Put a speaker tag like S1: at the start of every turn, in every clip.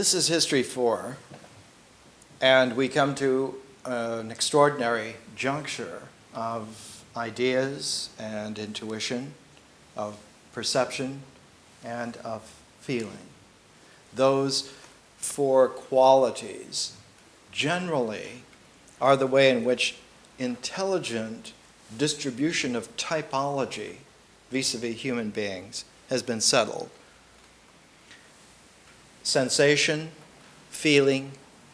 S1: This is History 4, and we come to an extraordinary juncture of ideas and intuition, of perception and of feeling. Those four qualities generally are the way in which intelligent distribution of typology vis-a-vis human beings has been settled. Sensation, feeling,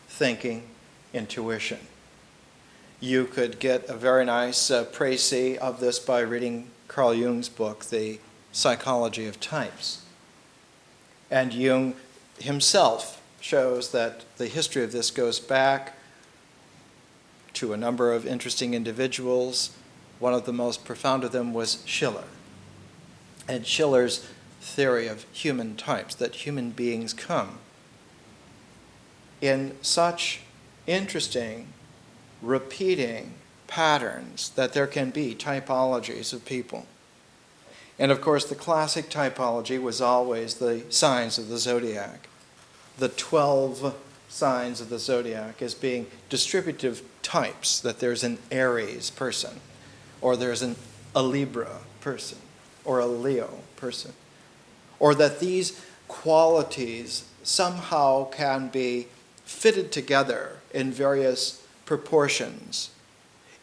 S1: thinking, intuition. You could get a very nice précis of this by reading Carl Jung's book, The Psychology of Types. And Jung himself shows that the history of this goes back to a number of interesting individuals. One of the most profound of them was Schiller. And Schiller's theory of human types, that human beings come in such interesting, repeating patterns that there can be typologies of people. And of course, the classic typology was always the signs of the zodiac. The 12 signs of the zodiac as being distributive types, that there's an Aries person, or there's a Libra person, or a Leo person, or that these qualities somehow can be fitted together in various proportions,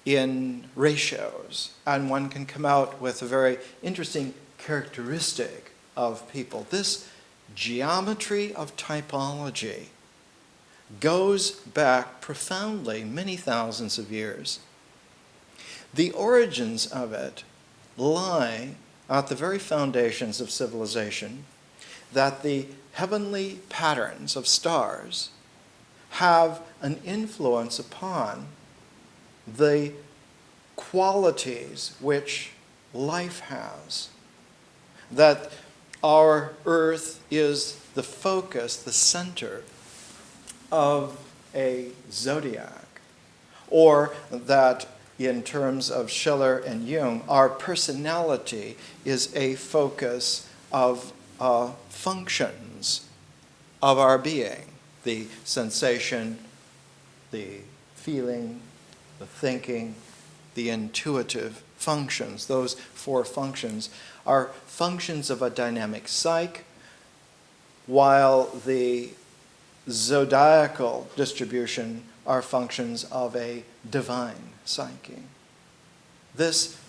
S1: in ratios, and one can come out with a very interesting characteristic of people. This geometry of typology goes back profoundly many thousands of years. The origins of it lie at the very foundations of civilization, that the heavenly patterns of stars have an influence upon the qualities which life has. That our earth is the focus, the center of a zodiac, or that in terms of Schiller and Jung, our personality is a focus of functions of our being. The sensation, the feeling, the thinking, the intuitive functions. Those four functions are functions of a dynamic psyche, while the zodiacal distribution are functions of a divine psyche. This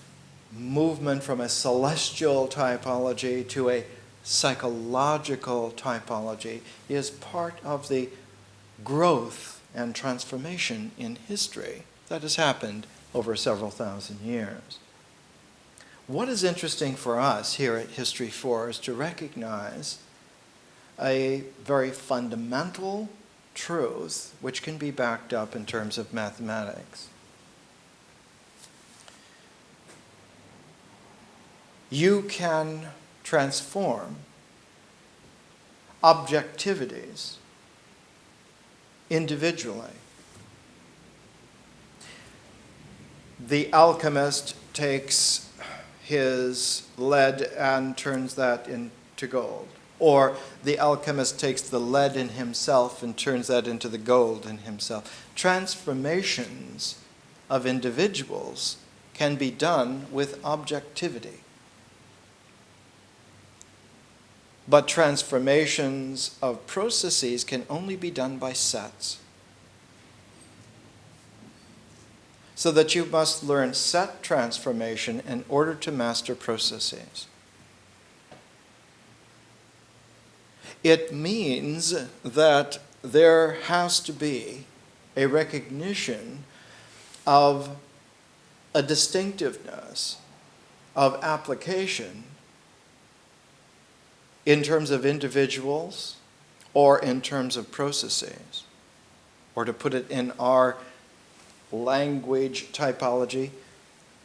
S1: movement from a celestial typology to a psychological typology is part of the growth and transformation in history that has happened over several thousand years. What is interesting for us here at History 4 is to recognize a very fundamental truth which can be backed up in terms of mathematics. You can transform objectivities individually. The alchemist takes his lead and turns that into gold. Or the alchemist takes the lead in himself and turns that into the gold in himself. Transformations of individuals can be done with objectivity. But transformations of processes can only be done by sets. So that you must learn set transformation in order to master processes. It means that there has to be a recognition of a distinctiveness of application in terms of individuals or in terms of processes. Or to put it in our language typology,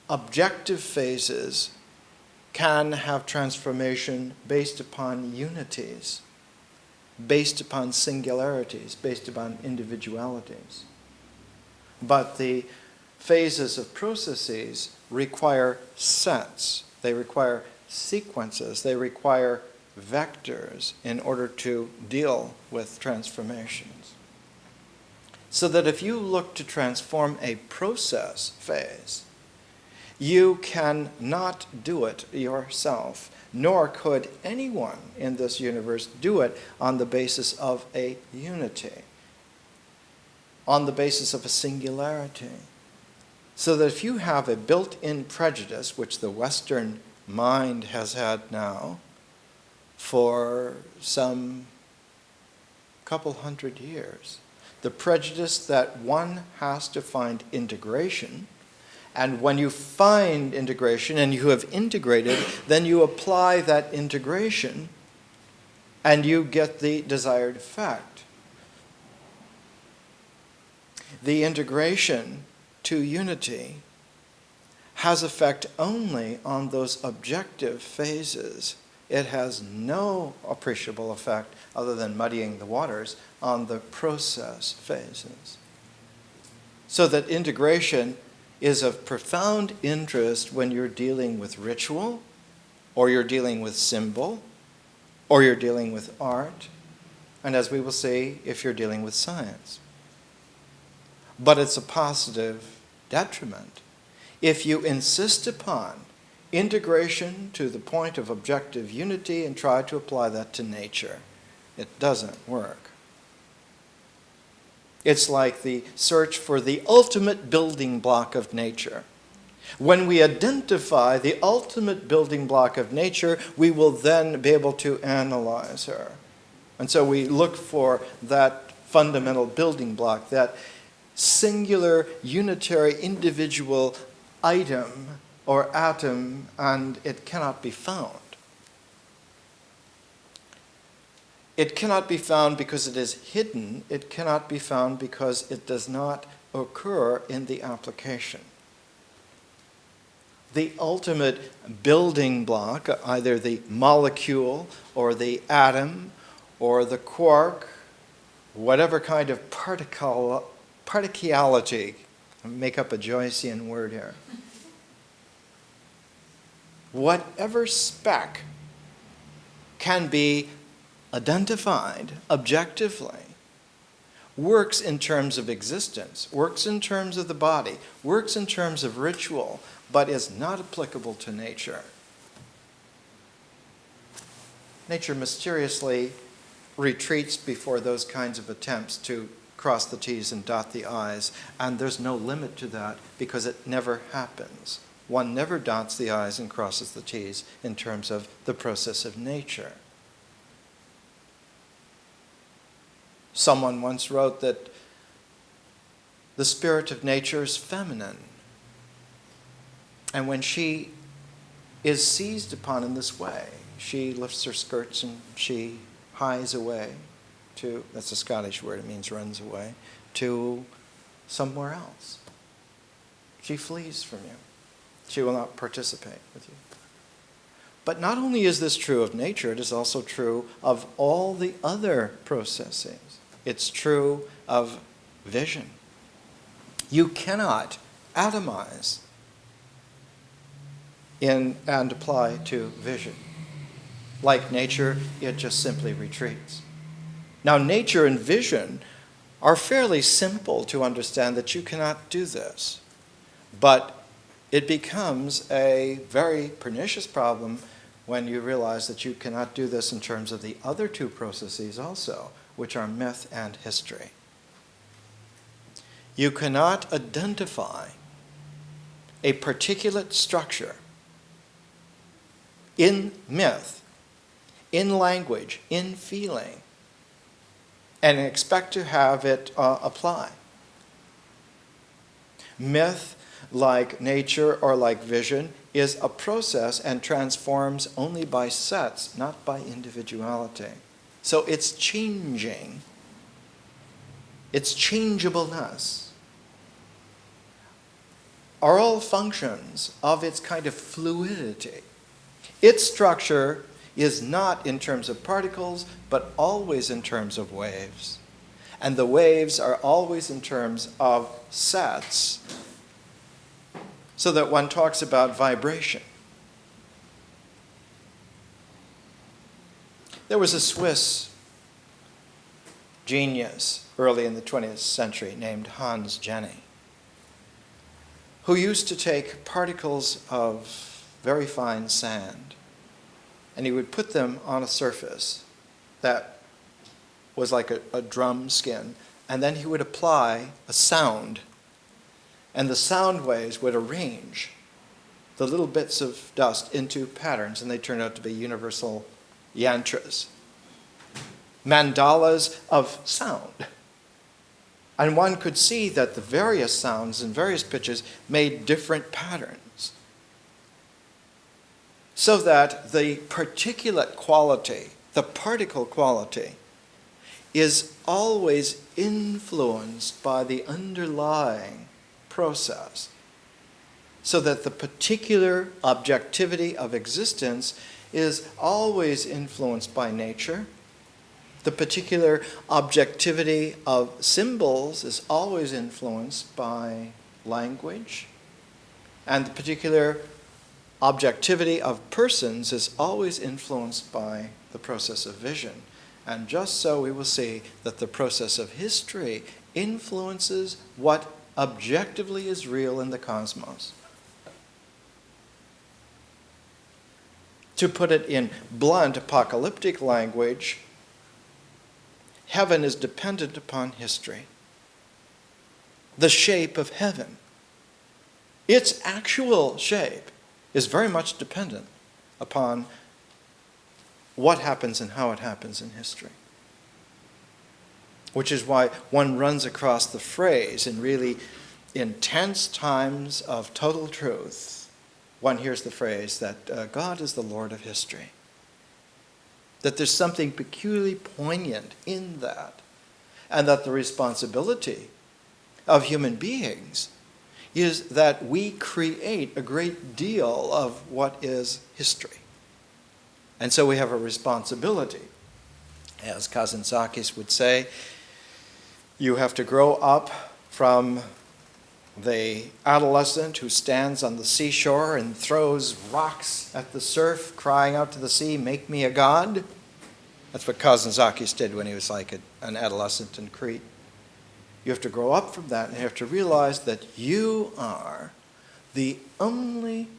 S1: objective phases can have transformation based upon unities, based upon singularities, based upon individualities. But the phases of processes require sets, they require sequences, they require vectors in order to deal with transformations. So that if you look to transform a process phase, you cannot do it yourself, nor could anyone in this universe do it on the basis of a unity, on the basis of a singularity. So that if you have a built-in prejudice, which the Western mind has had now for some couple hundred years, the prejudice that one has to find integration, and when you find integration and you have integrated, then you apply that integration and you get the desired effect. The integration to unity has effect only on those objective phases. It has no appreciable effect, other than muddying the waters, on the process phases. So that integration is of profound interest when you're dealing with ritual, or you're dealing with symbol, or you're dealing with art, and as we will see, if you're dealing with science. But it's a positive detriment if you insist upon integration to the point of objective unity and try to apply that to nature. It doesn't work. It's like the search for the ultimate building block of nature. When we identify the ultimate building block of nature, we will then be able to analyze her. And so we look for that fundamental building block, that singular, unitary, individual item or atom, and it cannot be found. It cannot be found because it is hidden. It cannot be found because it does not occur in the application. The ultimate building block, either the molecule or the atom or the quark, whatever kind of particularity, make up a Joycean word here, whatever speck can be identified objectively works in terms of existence, works in terms of the body, works in terms of ritual, but is not applicable to nature. Nature mysteriously retreats before those kinds of attempts to cross the T's and dot the I's, and there's no limit to that because it never happens. One never dots the I's and crosses the T's in terms of the process of nature. Someone once wrote that the spirit of nature is feminine. And when she is seized upon in this way, she lifts her skirts and she hies away to, that's a Scottish word, it means runs away, to somewhere else. She flees from you. She will not participate with you. But not only is this true of nature, it is also true of all the other processes. It's true of vision. You cannot atomize in and apply to vision. Like nature, it just simply retreats. Now, nature and vision are fairly simple to understand that you cannot do this. But it becomes a very pernicious problem when you realize that you cannot do this in terms of the other two processes also, which are myth and history. You cannot identify a particulate structure in myth, in language, in feeling, and expect to have it apply. Myth, like nature or like vision, is a process and transforms only by sets, not by individuality. So it's changing. Its changeableness are all functions of its kind of fluidity. Its structure is not in terms of particles, but always in terms of waves. And the waves are always in terms of sets, so that one talks about vibration. There was a Swiss genius early in the 20th century named Hans Jenny, who used to take particles of very fine sand, and he would put them on a surface that was like a drum skin, and then he would apply a sound, and the sound waves would arrange the little bits of dust into patterns, and they turned out to be universal yantras, mandalas of sound. And one could see that the various sounds and various pitches made different patterns, so that the particulate quality, the particle quality, is always influenced by the underlying process, so that the particular objectivity of existence is always influenced by nature. The particular objectivity of symbols is always influenced by language, and the particular objectivity of persons is always influenced by the process of vision. And just so we will see that the process of history influences what objectively is real in the cosmos. To put it in blunt apocalyptic language, heaven is dependent upon history. The shape of heaven, its actual shape, is very much dependent upon what happens and how it happens in history. Which is why one runs across the phrase in really intense times of total truth. One hears the phrase that God is the Lord of history. That there's something peculiarly poignant in that, and that the responsibility of human beings is that we create a great deal of what is history. And so we have a responsibility. As Kazantzakis would say, you have to grow up from the adolescent who stands on the seashore and throws rocks at the surf, crying out to the sea, "Make me a god." That's what Kazantzakis did when he was like an adolescent in Crete. You have to grow up from that, and you have to realize that you are the only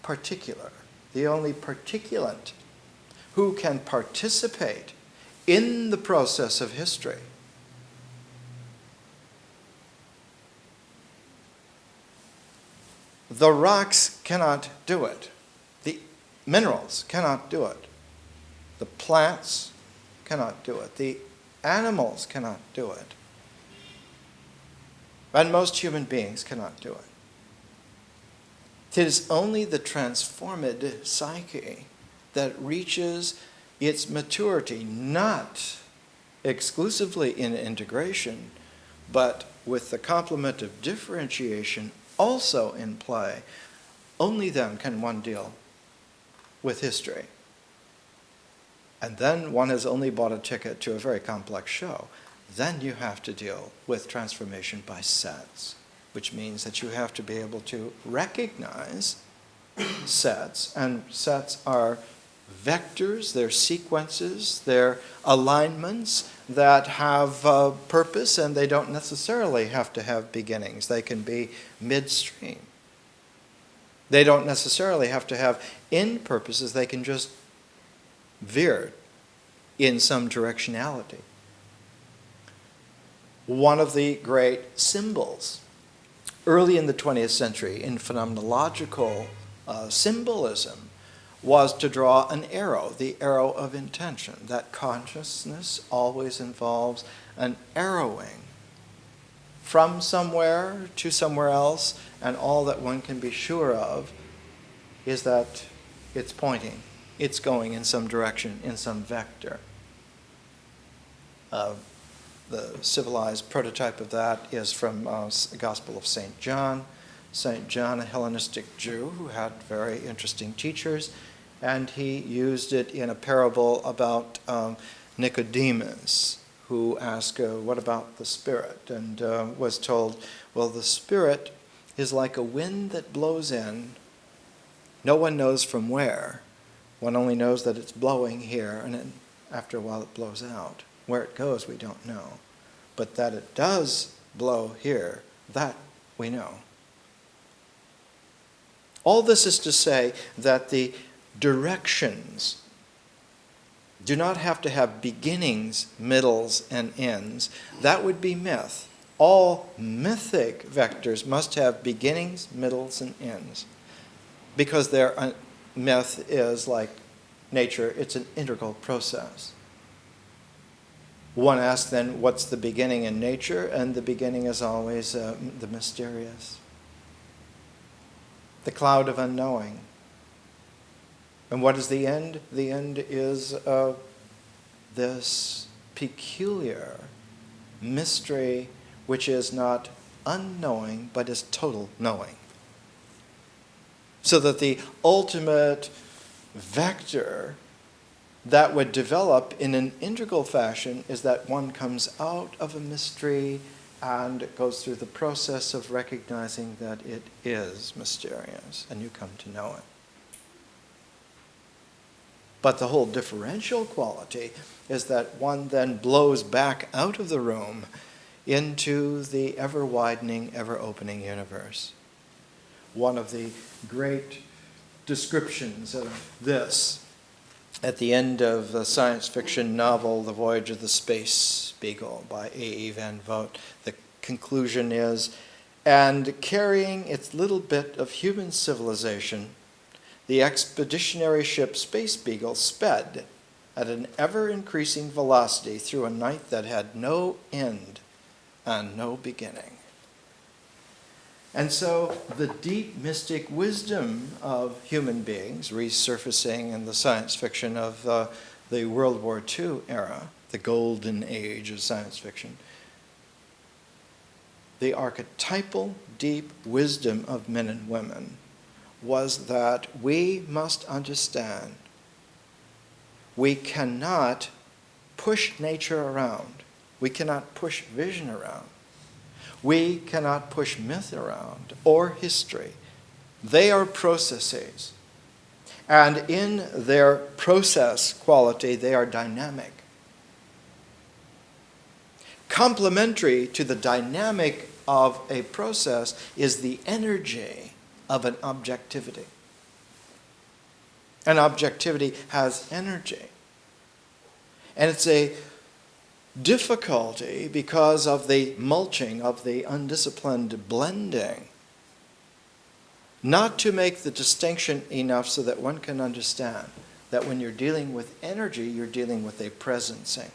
S1: particular, the only particulate who can participate in the process of history. The rocks cannot do it. The minerals cannot do it. The plants cannot do it. The animals cannot do it. And most human beings cannot do it. It is only the transformed psyche that reaches its maturity, not exclusively in integration, but with the complement of differentiation also in play. Only then can one deal with history. And then one has only bought a ticket to a very complex show. Then you have to deal with transformation by sets, which means that you have to be able to recognize sets, and sets are vectors, they're sequences, they're alignments that have purpose, and they don't necessarily have to have beginnings. They can be midstream. They don't necessarily have to have end purposes. They can just veer in some directionality. One of the great symbols early in the 20th century in phenomenological symbolism was to draw an arrow, the arrow of intention. That consciousness always involves an arrowing from somewhere to somewhere else, and all that one can be sure of is that it's pointing, it's going in some direction, in some vector. The civilized prototype of that is from the Gospel of St. John. St. John, a Hellenistic Jew who had very interesting teachers, and he used it in a parable about Nicodemus, who asked, what about the Spirit? And was told, well, the Spirit is like a wind that blows in. No one knows from where. One only knows that it's blowing here, and after a while it blows out. Where it goes, we don't know. But that it does blow here, that we know. All this is to say that the directions do not have to have beginnings, middles, and ends. That would be myth. All mythic vectors must have beginnings, middles, and ends. Because their myth is like nature, it's an integral process. One asks then, what's the beginning in nature? And the beginning is always the mysterious. The cloud of unknowing. And what is the end? The end is this peculiar mystery which is not unknowing, but is total knowing. So that the ultimate vector that would develop in an integral fashion is that one comes out of a mystery and goes through the process of recognizing that it is mysterious, and you come to know it. But the whole differential quality is that one then blows back out of the room into the ever-widening, ever-opening universe. One of the great descriptions of this at the end of the science fiction novel, The Voyage of the Space Beagle by A.E. Van Vogt, the conclusion is, and carrying its little bit of human civilization, the expeditionary ship Space Beagle sped at an ever-increasing velocity through a night that had no end and no beginning. And so the deep mystic wisdom of human beings, resurfacing in the science fiction of the World War II era, the golden age of science fiction, the archetypal deep wisdom of men and women was that we must understand we cannot push nature around. We cannot push vision around. We cannot push myth around or history. They are processes. And in their process quality, they are dynamic. Complementary to the dynamic of a process is the energy of an objectivity. An objectivity has energy. And it's a difficulty because of the mulching, of the undisciplined blending, not to make the distinction enough so that one can understand that when you're dealing with energy, you're dealing with a presencing.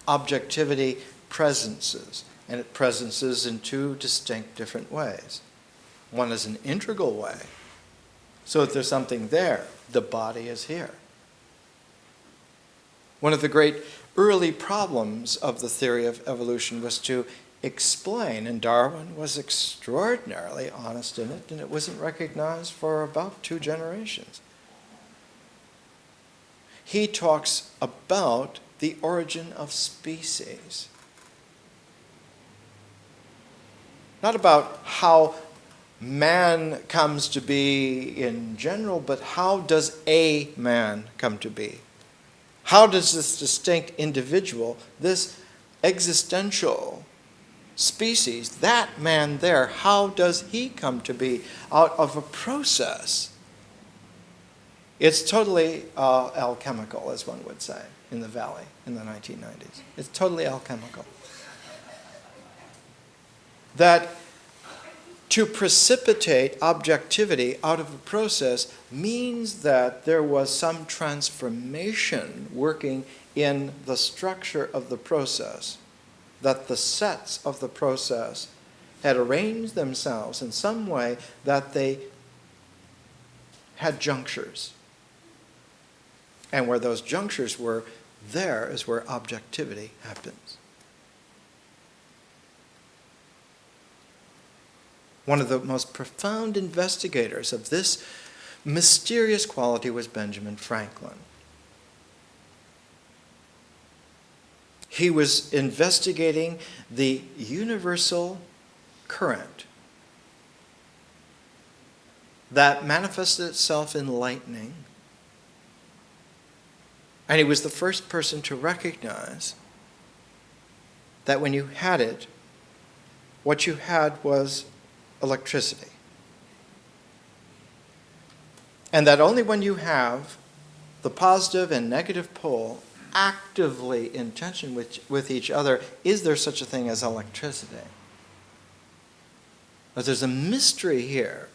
S1: Objectivity presences, and it presences in two distinct different ways. One is an integral way, so if there's something there, the body is here. One of the great early problems of the theory of evolution was to explain, and Darwin was extraordinarily honest in it, and it wasn't recognized for about 2 generations. He talks about the origin of species. Not about how man comes to be in general, but how does a man come to be? How does this distinct individual, this existential species, that man there, how does he come to be out of a process? It's totally alchemical, as one would say, in the Valley in the 1990s. It's totally alchemical. That to precipitate objectivity out of a process means that there was some transformation working in the structure of the process, that the sets of the process had arranged themselves in some way that they had junctures. And where those junctures were, there is where objectivity happens. One of the most profound investigators of this mysterious quality was Benjamin Franklin. He was investigating the universal current that manifested itself in lightning And he was the first person to recognize that when you had it, what you had was electricity. And that only when you have the positive and negative pole actively in tension with each other is there such a thing as electricity. But there's a mystery here.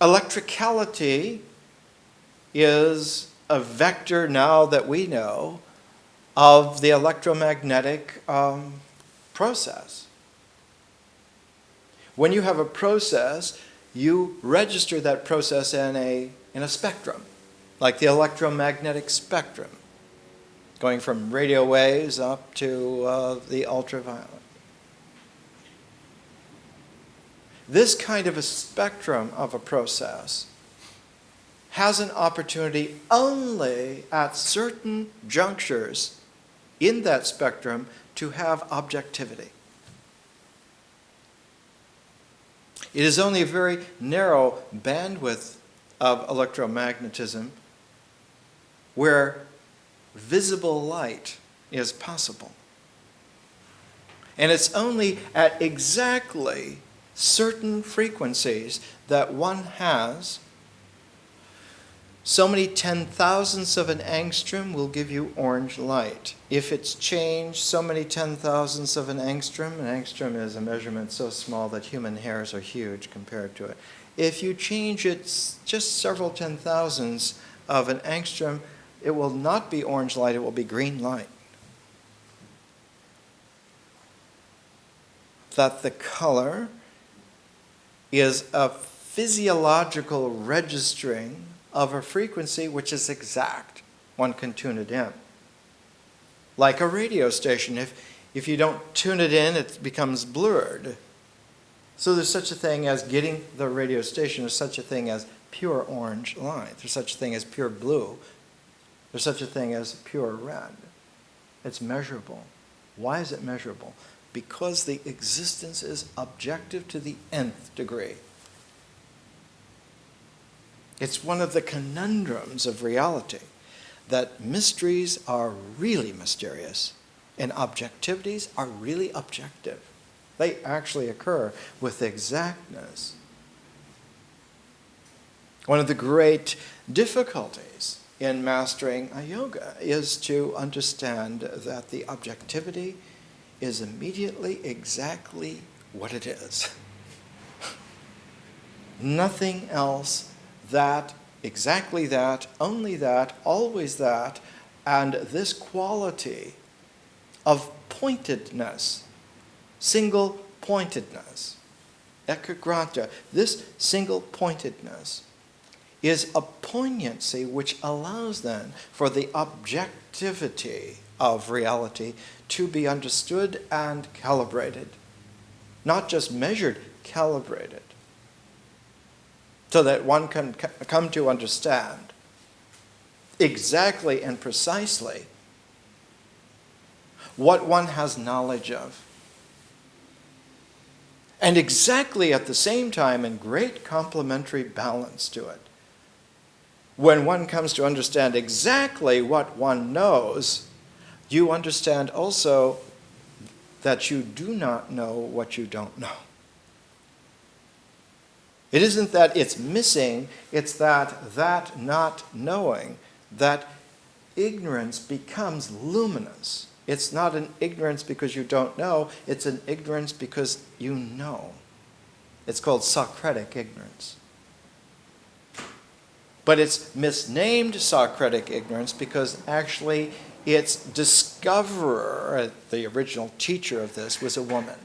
S1: Electricality is a vector now that we know of the electromagnetic process. When you have a process, you register that process in a spectrum, like the electromagnetic spectrum, going from radio waves up to the ultraviolet. This kind of a spectrum of a process has an opportunity only at certain junctures in that spectrum to have objectivity. It is only a very narrow bandwidth of electromagnetism where visible light is possible. And it's only at exactly certain frequencies that one has so many 10,000ths of an angstrom will give you orange light. If it's changed so many 10,000ths of an angstrom is a measurement so small that human hairs are huge compared to it. If you change it just several 10,000ths of an angstrom, it will not be orange light, it will be green light. That the color is a physiological registering of a frequency which is exact. One can tune it in. Like a radio station, if you don't tune it in, it becomes blurred. So there's such a thing as getting the radio station. There's such a thing as pure orange light. There's such a thing as pure blue. There's such a thing as pure red. It's measurable. Why is it measurable? Because the existence is objective to the nth degree. It's one of the conundrums of reality that mysteries are really mysterious and objectivities are really objective. They actually occur with exactness. One of the great difficulties in mastering a yoga is to understand that the objectivity is immediately exactly what it is. Nothing else. That, exactly that, only that, always that, and this quality of pointedness, single pointedness, ekagrata, this single pointedness is a poignancy which allows then for the objectivity of reality to be understood and calibrated. Not just measured, calibrated. So that one can come to understand exactly and precisely what one has knowledge of. And exactly at the same time in great complementary balance to it. When one comes to understand exactly what one knows, you understand also that you do not know what you don't know. It isn't that it's missing, it's that not knowing, that ignorance becomes luminous. It's not an ignorance because you don't know, it's an ignorance because you know. It's called Socratic ignorance. But it's misnamed Socratic ignorance because actually its discoverer, the original teacher of this, was a woman.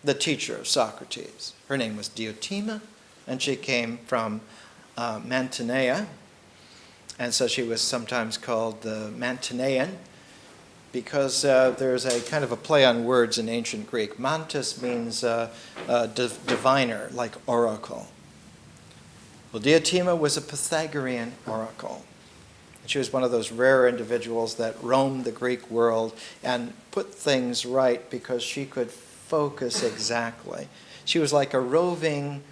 S1: The teacher of Socrates. Her name was Diotima, and she came from Mantinea, and so she was sometimes called the Mantinean, because there's a kind of a play on words in ancient Greek. Mantis means diviner, like oracle. Well, Diotima was a Pythagorean oracle. She was one of those rare individuals that roamed the Greek world and put things right because she could focus exactly. She was like a roving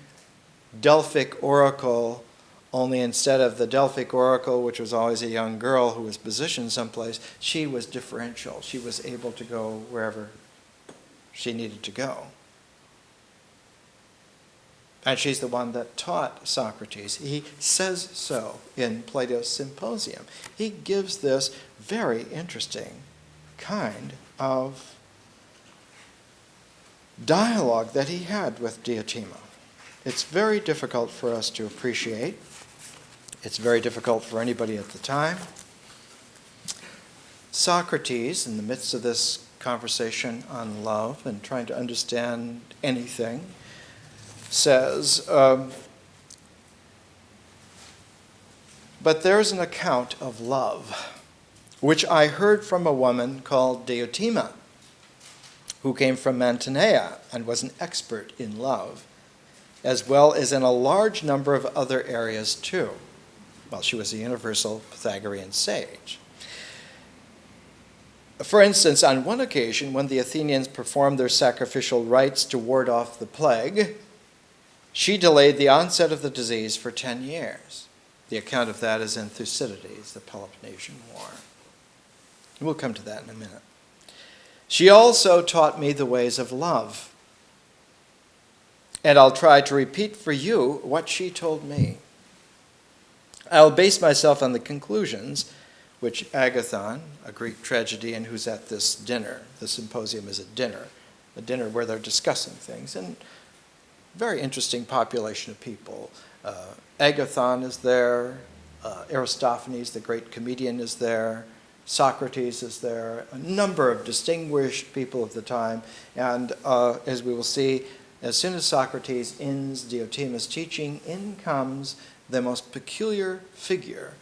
S1: Delphic oracle only instead of the Delphic oracle, which was always a young girl who was positioned someplace, she was differential. She was able to go wherever she needed to go. And she's the one that taught Socrates. He says so in Plato's Symposium. He gives this very interesting kind of dialogue that he had with Diotima. It's very difficult for us to appreciate. It's very difficult for anybody at the time. Socrates, in the midst of this conversation on love and trying to understand anything, says, but there's an account of love, which I heard from a woman called Diotima, who came from Mantinea and was an expert in love, as well as in a large number of other areas too. Well, she was a universal Pythagorean sage. For instance, on one occasion, when the Athenians performed their sacrificial rites to ward off the plague, she delayed the onset of the disease for 10 years. The account of that is in Thucydides, the Peloponnesian War. We'll come to that in a minute. She also taught me the ways of love. And I'll try to repeat for you what she told me. I'll base myself on the conclusions which Agathon, a Greek tragedian who's at this dinner, the symposium is a dinner where they're discussing things, and very interesting population of people. Agathon is there, Aristophanes, the great comedian, is there, Socrates is there, a number of distinguished people of the time, and as we will see, as soon as Socrates ends Diotima's teaching, in comes the most peculiar figure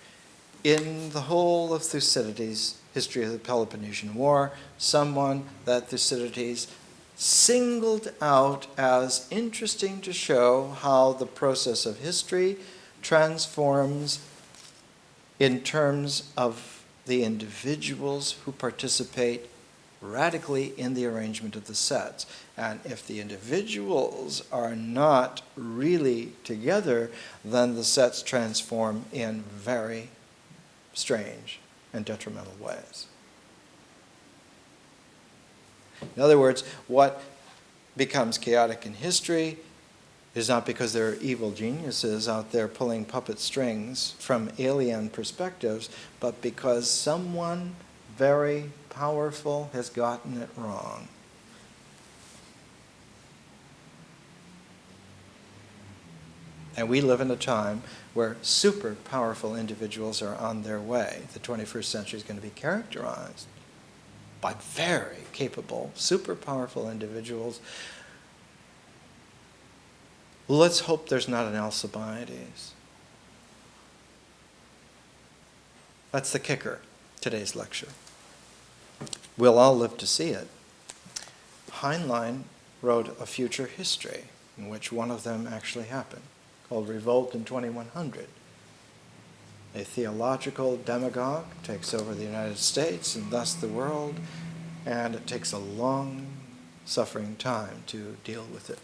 S1: in the whole of Thucydides' history of the Peloponnesian War, someone that Thucydides singled out as interesting to show how the process of history transforms in terms of the individuals who participate radically in the arrangement of the sets. And if the individuals are not really together, then the sets transform in very strange and detrimental ways. In other words, what becomes chaotic in history is not because there are evil geniuses out there pulling puppet strings from alien perspectives, but because someone very powerful has gotten it wrong. And we live in a time where super powerful individuals are on their way. The 21st century is going to be characterized by very capable, super powerful individuals. Let's hope there's not an Alcibiades. That's the kicker, today's lecture. We'll all live to see it. Heinlein wrote a future history in which one of them actually happened, called Revolt in 2100. A theological demagogue takes over the United States and thus the world, and it takes a long, suffering time to deal with it.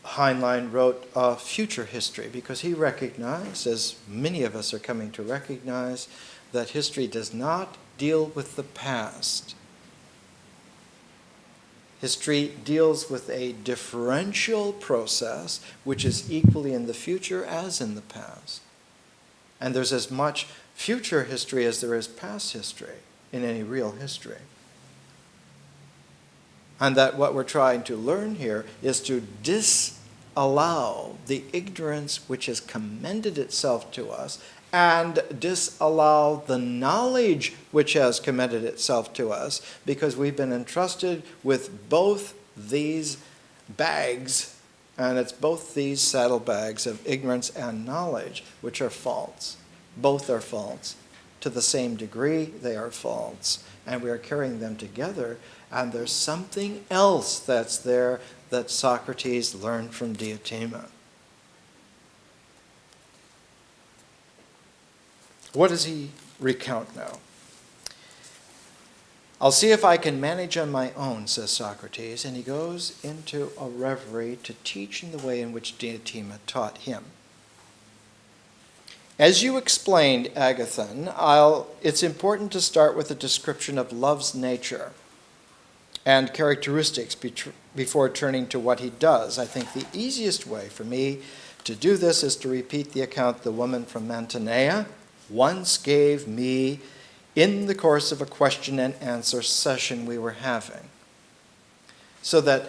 S1: Heinlein wrote a future history because he recognized, as many of us are coming to recognize, that history does not deal with the past. History deals with a differential process which is equally in the future as in the past. And there's as much future history as there is past history in any real history. And that what we're trying to learn here is to disallow the ignorance which has commended itself to us and disallow the knowledge which has commended itself to us, because we've been entrusted with both these bags, and it's both these saddlebags of ignorance and knowledge which are false. Both are false. To the same degree, they are false. And we are carrying them together, and there's something else that's there that Socrates learned from Diotima. What does he recount now? I'll see if I can manage on my own, says Socrates, and he goes into a reverie to teach in the way in which Diotima taught him. As you explained, Agathon, it's important to start with a description of love's nature and characteristics before turning to what he does. I think the easiest way for me to do this is to repeat the account the woman from Mantinea once gave me in the course of a question and answer session we were having. So that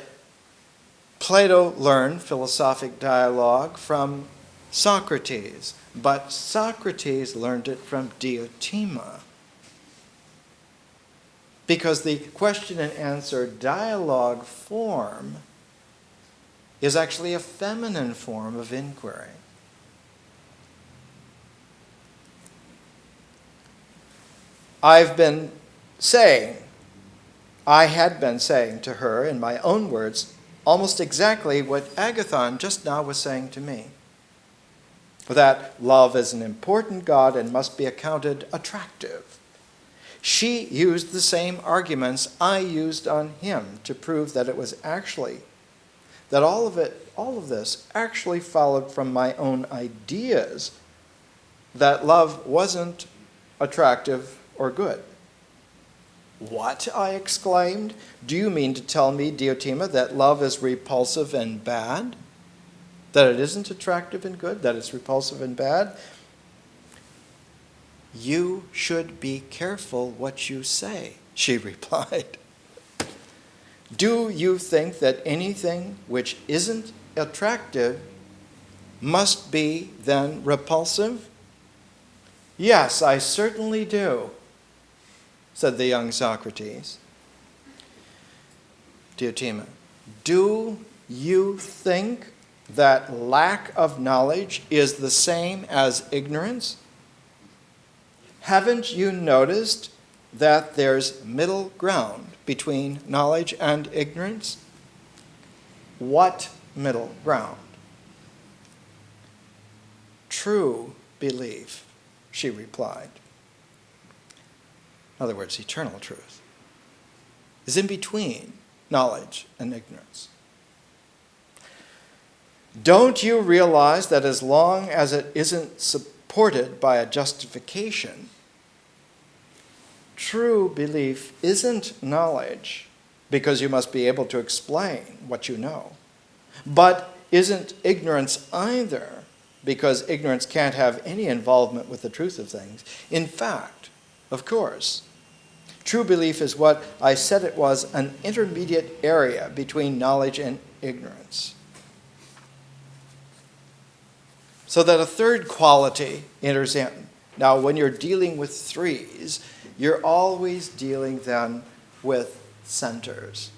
S1: Plato learned philosophic dialogue from Socrates, but Socrates learned it from Diotima. Because the question and answer dialogue form is actually a feminine form of inquiry. I had been saying to her in my own words almost exactly what Agathon just now was saying to me. That love is an important god and must be accounted attractive. She used the same arguments I used on him to prove that it was actually, that all of this actually followed from my own ideas that love wasn't attractive or good. What? I exclaimed. Do you mean to tell me, Diotima, that love is repulsive and bad? That it isn't attractive and good? That it's repulsive and bad? You should be careful what you say, she replied. Do you think that anything which isn't attractive must be then repulsive? Yes, I certainly do, said the young Socrates. Diotima, do you think that lack of knowledge is the same as ignorance? Haven't you noticed that there's middle ground between knowledge and ignorance? What middle ground? True belief, she replied. In other words, eternal truth is in between knowledge and ignorance. Don't you realize that as long as it isn't supported by a justification, true belief isn't knowledge, because you must be able to explain what you know, but isn't ignorance either, because ignorance can't have any involvement with the truth of things. In fact, of course, true belief is what I said it was, an intermediate area between knowledge and ignorance. So that a third quality enters in. Now, when you're dealing with threes, you're always dealing then with centers.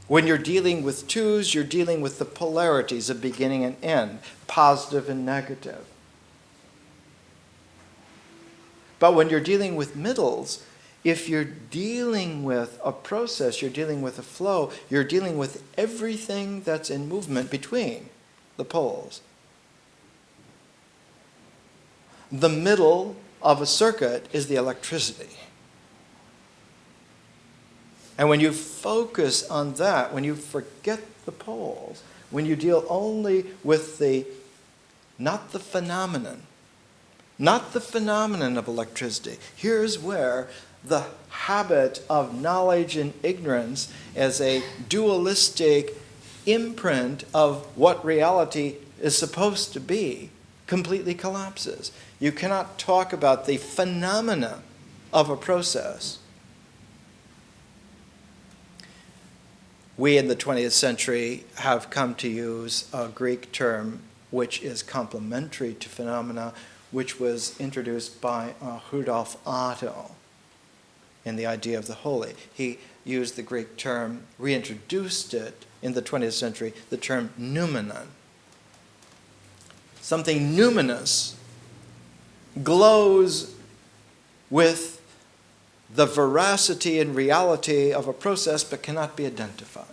S1: When you're dealing with twos, you're dealing with the polarities of beginning and end, positive and negative. But when you're dealing with middles, if you're dealing with a process, you're dealing with a flow, you're dealing with everything that's in movement between the poles. The middle of a circuit is the electricity. And when you focus on that, when you forget the poles, when you deal only with not the phenomenon of electricity, here's where the habit of knowledge and ignorance as a dualistic imprint of what reality is supposed to be completely collapses. You cannot talk about the phenomena of a process. We in the 20th century have come to use a Greek term which is complementary to phenomena, which was introduced by Rudolf Otto in the idea of the holy. He used the Greek term, reintroduced it in the 20th century, the term noumenon. Something numinous glows with the veracity and reality of a process but cannot be identified.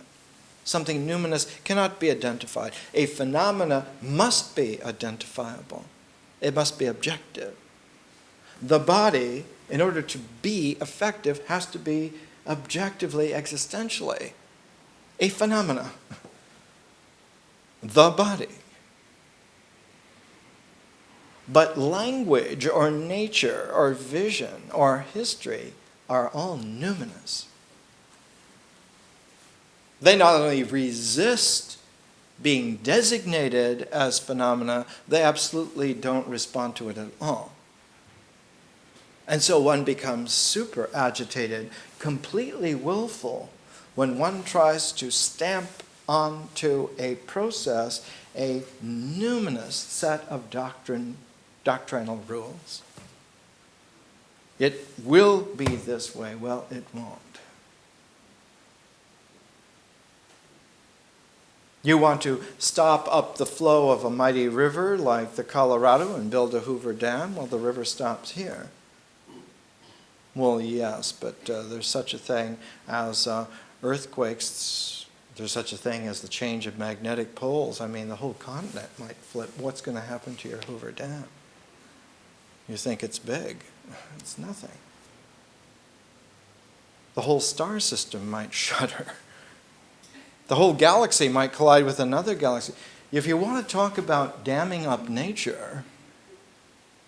S1: Something numinous cannot be identified. A phenomena must be identifiable. It must be objective. The body, in order to be effective, has to be objectively, existentially a phenomena. The body. But language or nature or vision or history are all numinous. They not only resist being designated as phenomena, they absolutely don't respond to it at all. And so one becomes super agitated, completely willful, when one tries to stamp onto a process a numinous set of doctrinal rules. It will be this way. Well, it won't. You want to stop up the flow of a mighty river like the Colorado and build a Hoover Dam? Well, the river stops here. Well, yes, but there's such a thing as earthquakes. There's such a thing as the change of magnetic poles. I mean, the whole continent might flip. What's going to happen to your Hoover Dam? You think it's big. It's nothing. The whole star system might shudder. The whole galaxy might collide with another galaxy. If you want to talk about damming up nature,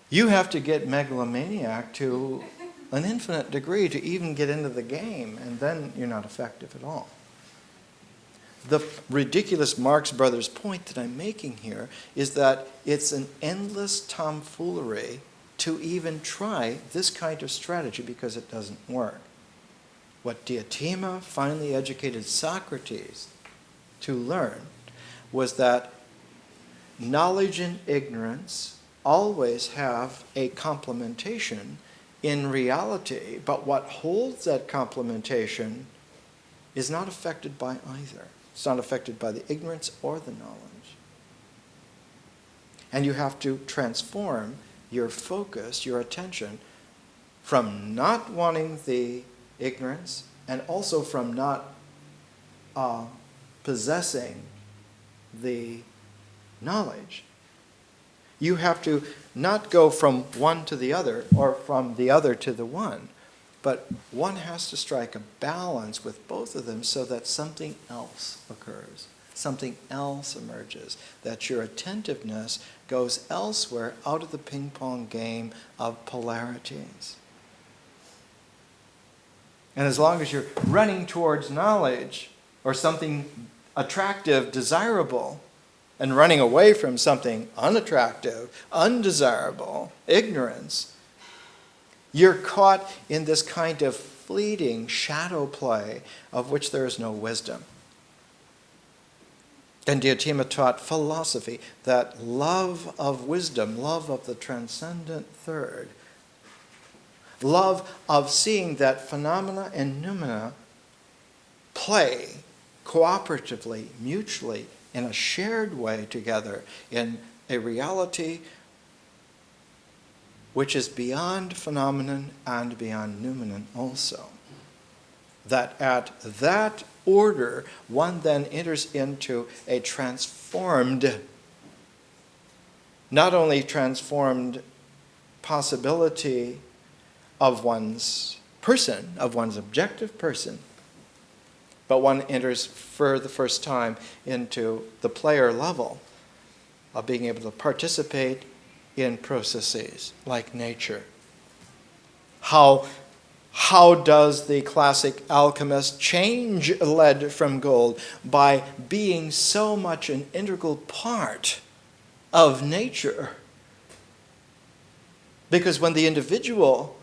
S1: you have to get megalomaniac to an infinite degree to even get into the game, and then you're not effective at all. The ridiculous Marx Brothers point that I'm making here is that it's an endless tomfoolery to even try this kind of strategy because it doesn't work. What Diotima finally educated Socrates to learn was that knowledge and ignorance always have a complementation in reality, but what holds that complementation is not affected by either. It's not affected by the ignorance or the knowledge. And you have to transform your focus, your attention, from not wanting the ignorance and also from not possessing the knowledge. You have to not go from one to the other or from the other to the one, but one has to strike a balance with both of them so that something else occurs, something else emerges, that your attentiveness goes elsewhere out of the ping pong game of polarities. And as long as you're running towards knowledge or something attractive, desirable, and running away from something unattractive, undesirable, ignorance, you're caught in this kind of fleeting shadow play of which there is no wisdom. And Diotima taught philosophy, that love of wisdom, love of the transcendent third, love of seeing that phenomena and noumena play cooperatively, mutually, in a shared way together in a reality which is beyond phenomenon and beyond noumenon also. That at that order, one then enters into a transformed, not only transformed possibility of one's person, of one's objective person, but one enters for the first time into the player level of being able to participate in processes like nature. How does the classic alchemist change lead from gold? By being so much an integral part of nature. Because when the individual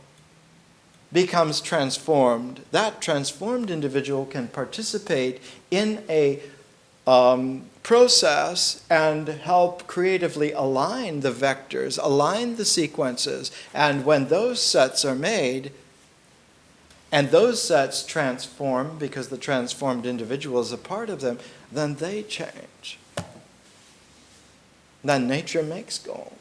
S1: becomes transformed, that transformed individual can participate in a process and help creatively align the vectors, align the sequences. And when those sets are made, and those sets transform because the transformed individual is a part of them, then they change. Then nature makes gold.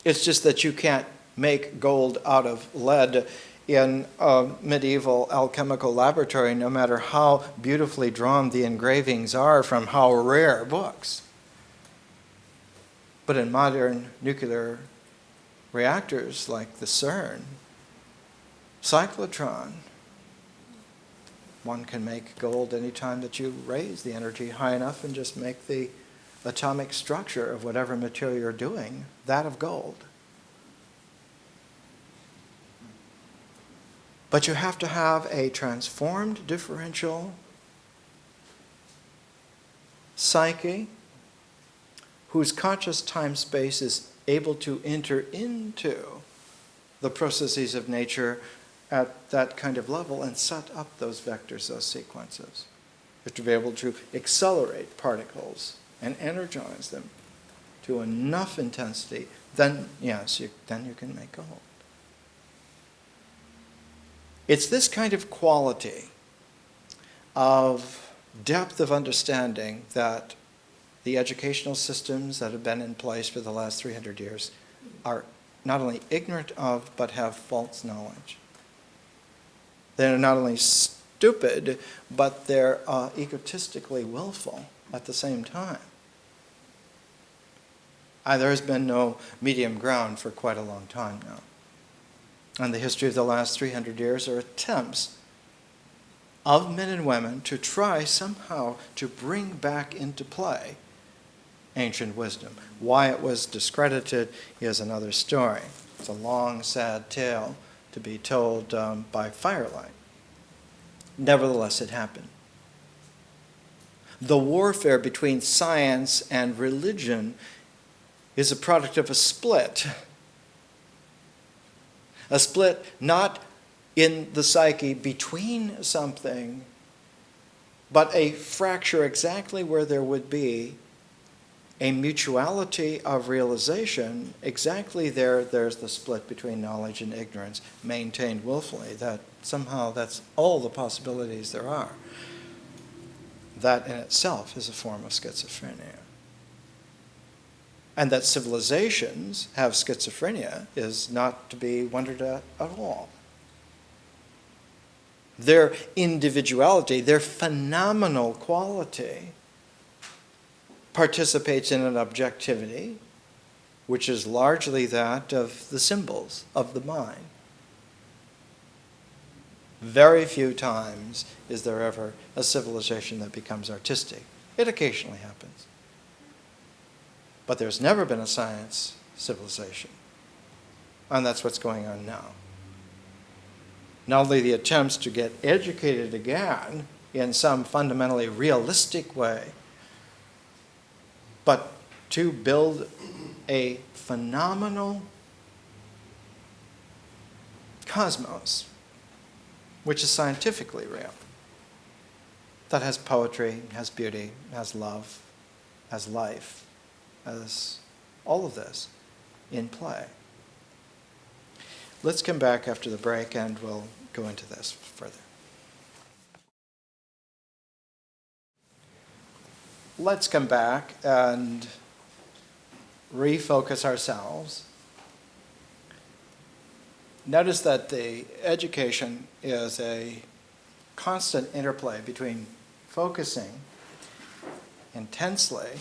S1: It's just that you can't make gold out of lead in a medieval alchemical laboratory, no matter how beautifully drawn the engravings are from how rare books. But in modern nuclear reactors like the CERN, cyclotron, one can make gold anytime that you raise the energy high enough and just make the atomic structure of whatever material you're doing that of gold. But you have to have a transformed differential psyche whose conscious time-space is able to enter into the processes of nature at that kind of level and set up those vectors, those sequences. You have to be able to accelerate particles and energize them to enough intensity, then yes, then you can make gold. It's this kind of quality of depth of understanding that the educational systems that have been in place for the last 300 years are not only ignorant of, but have false knowledge. They're not only stupid, but they're egotistically willful at the same time. There has been no medium ground for quite a long time now. And the history of the last 300 years are attempts of men and women to try somehow to bring back into play ancient wisdom. Why it was discredited is another story. It's a long, sad tale to be told by firelight. Nevertheless, it happened. The warfare between science and religion is a product of a split. A split not in the psyche between something, but a fracture exactly where there would be a mutuality of realization. Exactly there's the split between knowledge and ignorance, maintained willfully, that somehow that's all the possibilities there are. That in itself is a form of schizophrenia. And that civilizations have schizophrenia is not to be wondered at all. Their individuality, their phenomenal quality, participates in an objectivity which is largely that of the symbols of the mind. Very few times is there ever a civilization that becomes artistic. It occasionally happens. But there's never been a science civilization. And that's what's going on now. Not only the attempts to get educated again in some fundamentally realistic way, but to build a phenomenal cosmos, which is scientifically real, that has poetry, has beauty, has love, has life, has all of this in play. Let's come back after the break and we'll go into this further. Let's come back and refocus ourselves. Notice that the education is a constant interplay between focusing intensely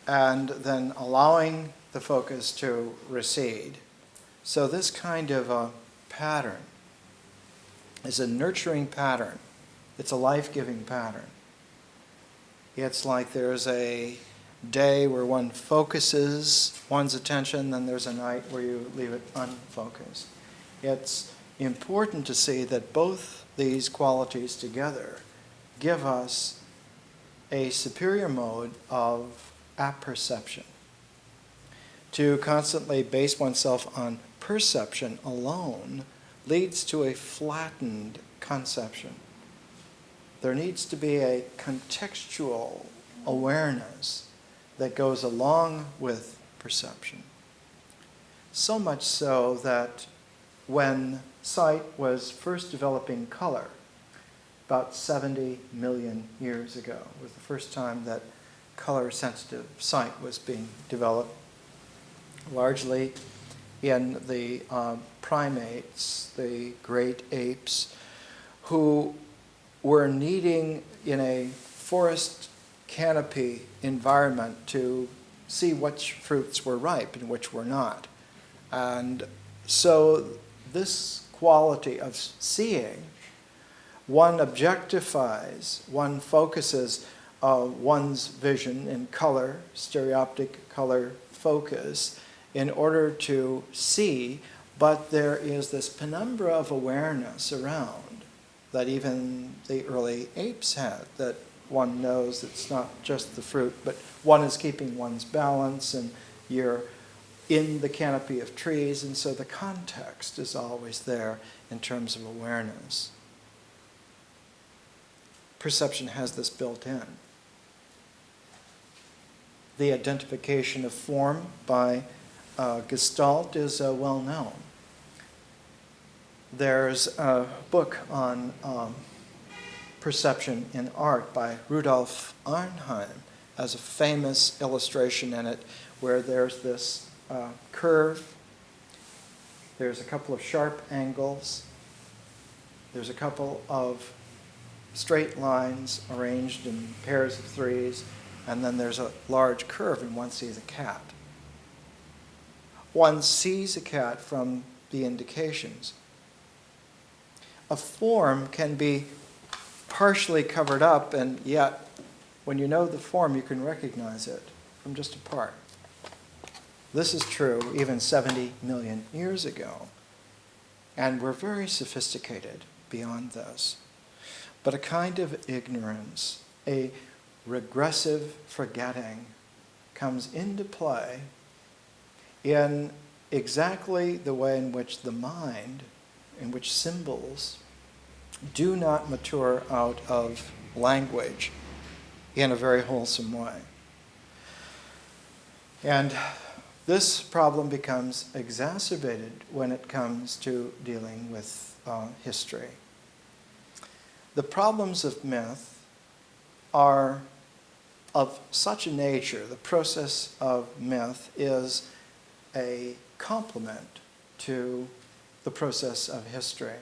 S1: and then allowing the focus to recede. So this kind of a pattern is a nurturing pattern. It's a life-giving pattern. It's like there's a day where one focuses one's attention, then there's a night where you leave it unfocused. It's important to see that both these qualities together give us a superior mode of apperception. To constantly base oneself on perception alone leads to a flattened conception. There needs to be a contextual awareness that goes along with perception. So much so that when sight was first developing color, about 70 million years ago, was the first time that color-sensitive sight was being developed, largely in the primates, the great apes, who were needing in a forest canopy environment to see which fruits were ripe and which were not. And so this quality of seeing, one objectifies, one focuses one's vision in color, stereoptic color focus, in order to see, but there is this penumbra of awareness around that even the early apes had, that one knows it's not just the fruit, but one is keeping one's balance, and you're in the canopy of trees, and so the context is always there in terms of awareness. Perception has this built in. The identification of form by Gestalt is well known. There's a book on perception in art by Rudolf Arnheim, has a famous illustration in it where there's this curve, there's a couple of sharp angles, there's a couple of straight lines arranged in pairs of threes, and then there's a large curve, and one sees a cat. One sees a cat from the indications. A form can be partially covered up, and yet when you know the form, you can recognize it from just a part. This is true even 70 million years ago, and we're very sophisticated beyond this. But a kind of ignorance, a regressive forgetting, comes into play in exactly the way in which the mind, in which symbols do not mature out of language in a very wholesome way. And this problem becomes exacerbated when it comes to dealing with history. The problems of myth are of such a nature, the process of myth is a complement to the process of history.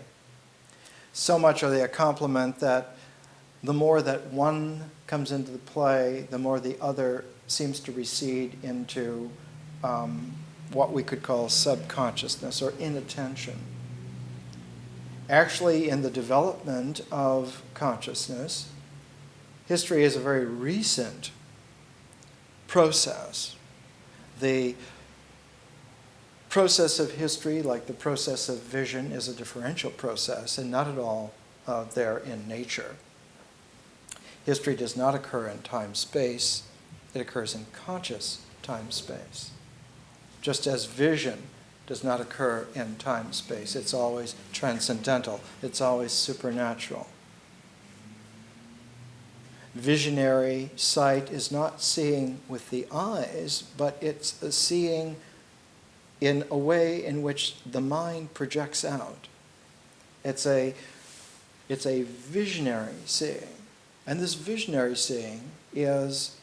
S1: So much are they a complement that the more that one comes into the play, the more the other seems to recede into what we could call subconsciousness or inattention. Actually, in the development of consciousness, history is a very recent process. The process of history, like the process of vision, is a differential process and not at all there in nature. History does not occur in time-space. It occurs in conscious time-space. Just as vision does not occur in time-space. It's always transcendental. It's always supernatural. Visionary sight is not seeing with the eyes, but it's a seeing in a way in which the mind projects out. It's a visionary seeing. And this visionary seeing is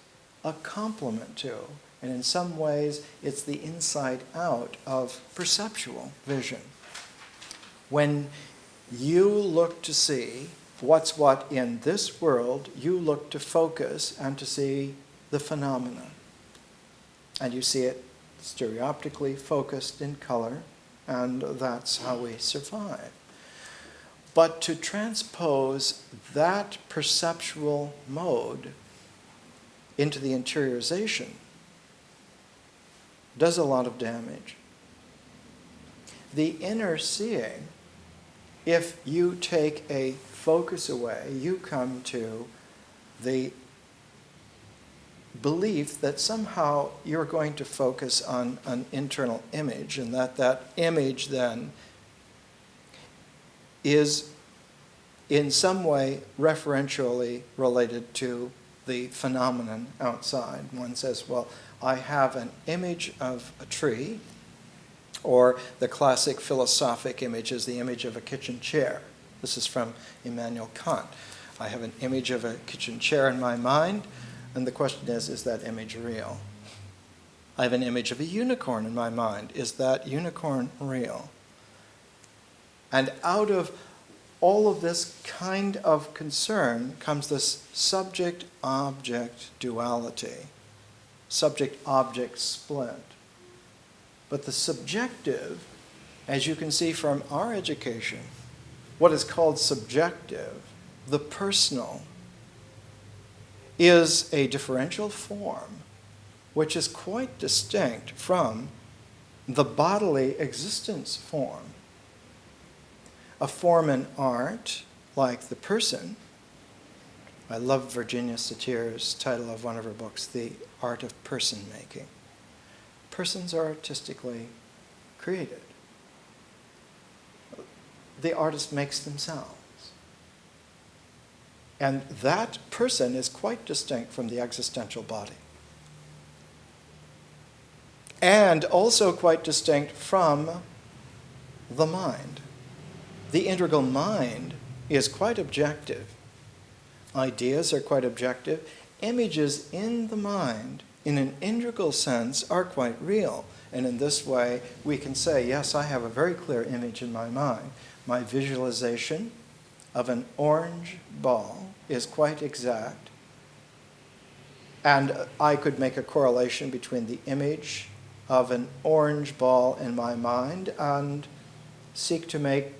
S1: a complement to, and in some ways, it's the inside out of perceptual vision. When you look to see what's what in this world, you look to focus and to see the phenomena. And you see it stereoptically focused in color, and that's how we survive. But to transpose that perceptual mode into the interiorization does a lot of damage. The inner seeing, if you take a focus away, you come to the belief that somehow you're going to focus on an internal image, and that image then is in some way referentially related to the phenomenon outside. One says, well, I have an image of a tree, or the classic philosophic image is the image of a kitchen chair. This is from Immanuel Kant. I have an image of a kitchen chair in my mind, and the question is that image real? I have an image of a unicorn in my mind. Is that unicorn real? And out of all of this kind of concern comes this subject-object duality, subject-object split. But the subjective, as you can see from our education, what is called subjective, the personal, is a differential form which is quite distinct from the bodily existence form. A form in art, like the person. I love Virginia Satir's title of one of her books, The Art of Person Making. Persons are artistically created. The artist makes themselves. And that person is quite distinct from the existential body. And also quite distinct from the mind. The integral mind is quite objective. Ideas are quite objective. Images in the mind, in an integral sense, are quite real. And in this way, we can say, yes, I have a very clear image in my mind. My visualization of an orange ball is quite exact. And I could make a correlation between the image of an orange ball in my mind and seek to make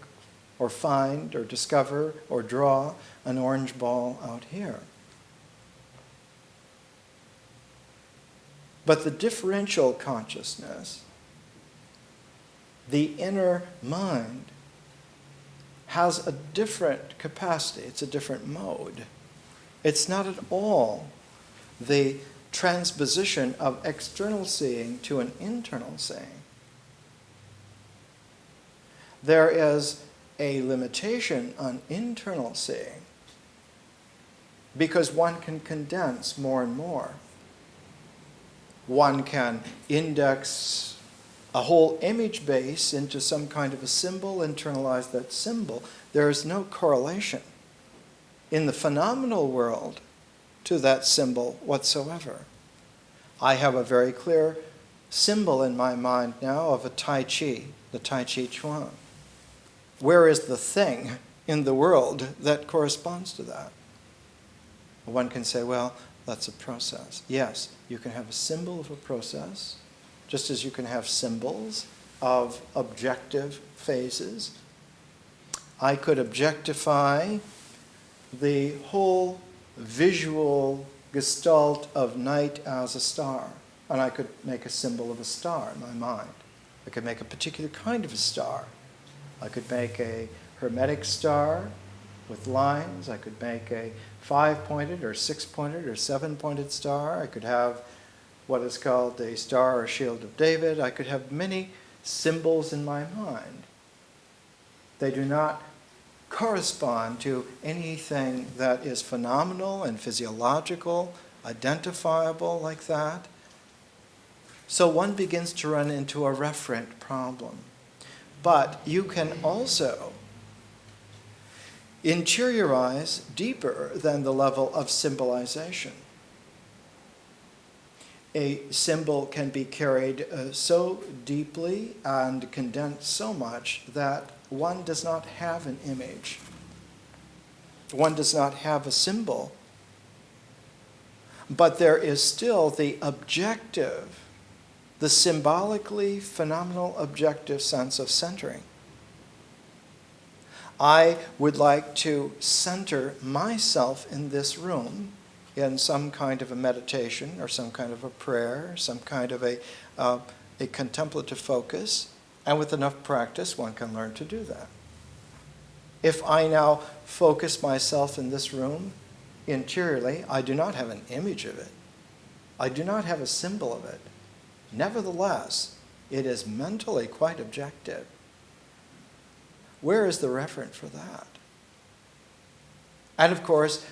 S1: or find or discover or draw an orange ball out here. But the differential consciousness, the inner mind, has a different capacity. It's a different mode. It's not at all the transposition of external seeing to an internal seeing. There is a limitation on internal seeing because one can condense more and more. One can index a whole image base into some kind of a symbol, internalize that symbol. There is no correlation in the phenomenal world to that symbol whatsoever. I have a very clear symbol in my mind now of a Tai Chi, the Tai Chi Chuan. Where is the thing in the world that corresponds to that? One can say, well, that's a process. Yes, you can have a symbol of a process, just as you can have symbols of objective phases. I could objectify the whole visual gestalt of night as a star, and I could make a symbol of a star in my mind. I could make a particular kind of a star. I could make a hermetic star with lines. I could make a 5-pointed or 6-pointed or 7-pointed star. I could have what is called a star or shield of David. I could have many symbols in my mind. They do not correspond to anything that is phenomenal and physiological, identifiable like that. So one begins to run into a referent problem. But you can also interiorize deeper than the level of symbolization. A symbol can be carried so deeply and condensed so much that one does not have an image. One does not have a symbol. But there is still the objective, the symbolically phenomenal objective sense of centering. I would like to center myself in this room in some kind of a meditation or some kind of a prayer, some kind of a contemplative focus. And with enough practice, one can learn to do that. If I now focus myself in this room interiorly, I do not have an image of it. I do not have a symbol of it. Nevertheless, it is mentally quite objective. Where is the referent for that? And of course,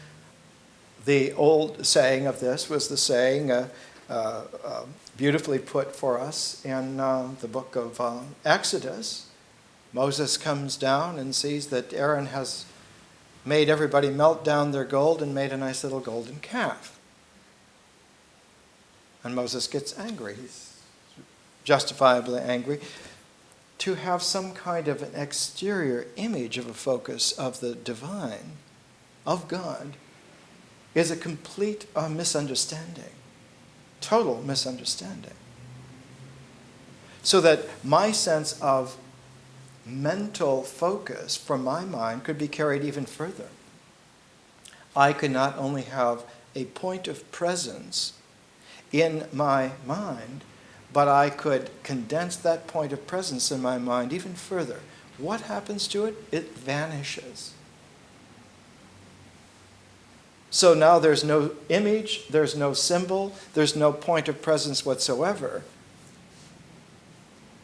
S1: the old saying of this was the saying beautifully put for us in the book of Exodus. Moses comes down and sees that Aaron has made everybody melt down their gold and made a nice little golden calf. And Moses gets angry. He's justifiably angry. To have some kind of an exterior image of a focus of the divine, of God, is a complete misunderstanding, total misunderstanding. So that my sense of mental focus from my mind could be carried even further. I could not only have a point of presence in my mind, but I could condense that point of presence in my mind even further. What happens to it? It vanishes. So now there's no image, there's no symbol, there's no point of presence whatsoever.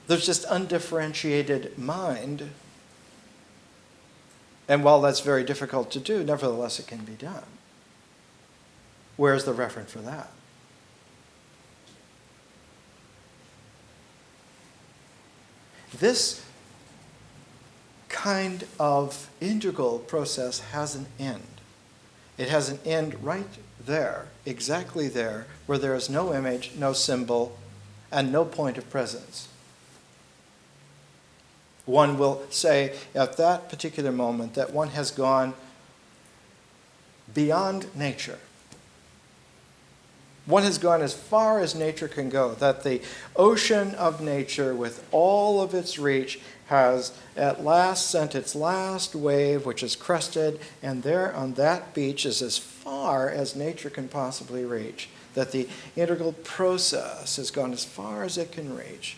S1: There's just undifferentiated mind. And while that's very difficult to do, nevertheless it can be done. Where's the reference for that? This kind of integral process has an end. It has an end right there, exactly there, where there is no image, no symbol, and no point of presence. One will say at that particular moment that one has gone beyond nature. One has gone as far as nature can go, that the ocean of nature, with all of its reach, has at last sent its last wave, which is crested, and there on that beach is as far as nature can possibly reach, that the integral process has gone as far as it can reach.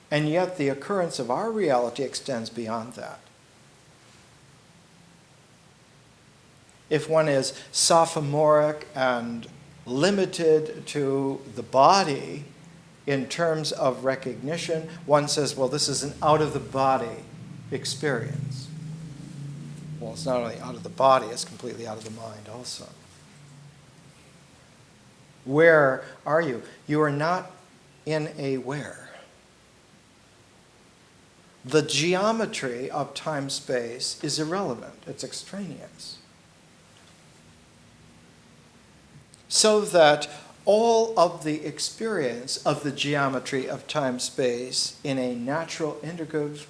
S1: And yet the occurrence of our reality extends beyond that. If one is sophomoric and limited to the body in terms of recognition, one says, well, this is an out-of-the-body experience. Well, it's not only out of the body, it's completely out of the mind also. Where are you? You are not in a where. The geometry of time-space is irrelevant. It's extraneous. So that all of the experience of the geometry of time-space in a natural integrative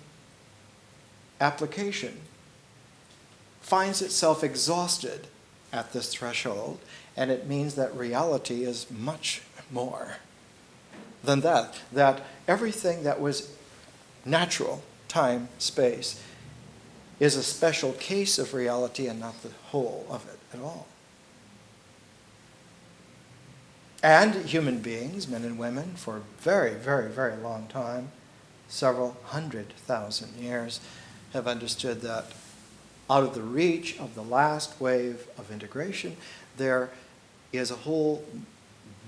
S1: application finds itself exhausted at this threshold, and it means that reality is much more than that. That everything that was natural, time, space, is a special case of reality and not the whole of it at all. And human beings, men and women, for a very, very, very long time, several 100,000 years, have understood that out of the reach of the last wave of integration, there is a whole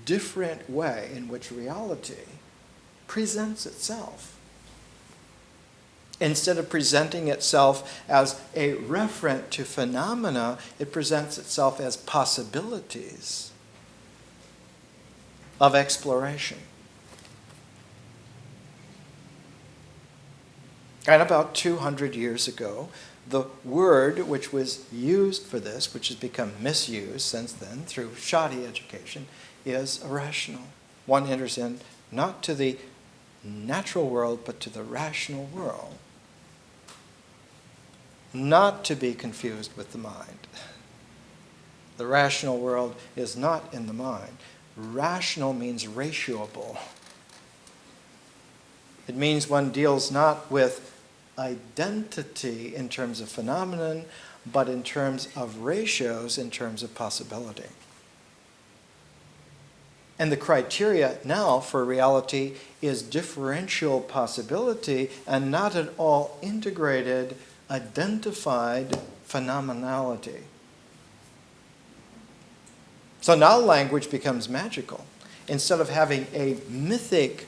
S1: different way in which reality presents itself. Instead of presenting itself as a referent to phenomena, it presents itself as possibilities of exploration. And about 200 years ago, the word which was used for this, which has become misused since then through shoddy education, is irrational. One enters in not to the natural world, but to the rational world. Not to be confused with the mind. The rational world is not in the mind. Rational means ratioable. It means one deals not with identity in terms of phenomenon, but in terms of ratios, in terms of possibility. And the criteria now for reality is differential possibility and not at all integrated, identified phenomenality. So now language becomes magical. Instead of having a mythic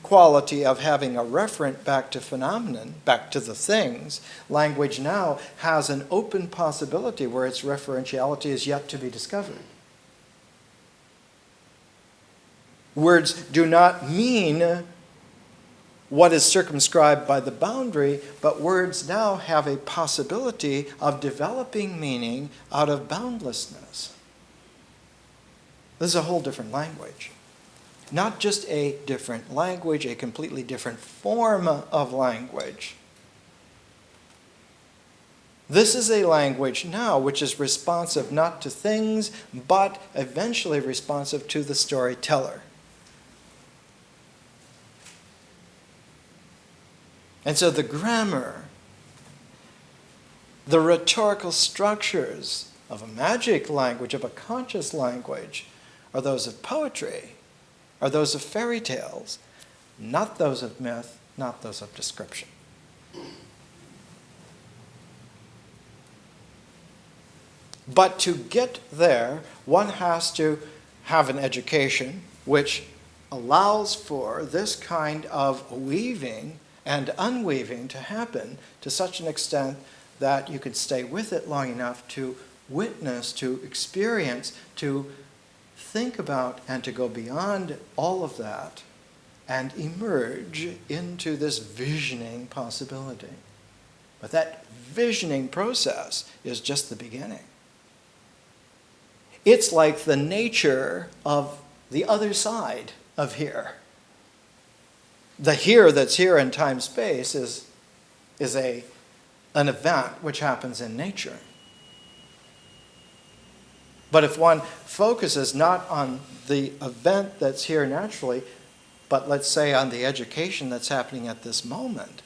S1: quality of having a referent back to phenomenon, back to the things, language now has an open possibility where its referentiality is yet to be discovered. Words do not mean what is circumscribed by the boundary, but words now have a possibility of developing meaning out of boundlessness. This is a whole different language. Not just a different language, a completely different form of language. This is a language now which is responsive not to things, but eventually responsive to the storyteller. And so the grammar, the rhetorical structures of a magic language, of a conscious language, are those of poetry, are those of fairy tales, not those of myth, not those of description. But to get there, one has to have an education which allows for this kind of weaving and unweaving to happen to such an extent that you can stay with it long enough to witness, to experience, to think about, and to go beyond all of that and emerge into this visioning possibility. But that visioning process is just the beginning. It's like the nature of the other side of here. The here that's here in time-space is an event which happens in nature. But if one focuses not on the event that's here naturally, but let's say on the education that's happening at this moment,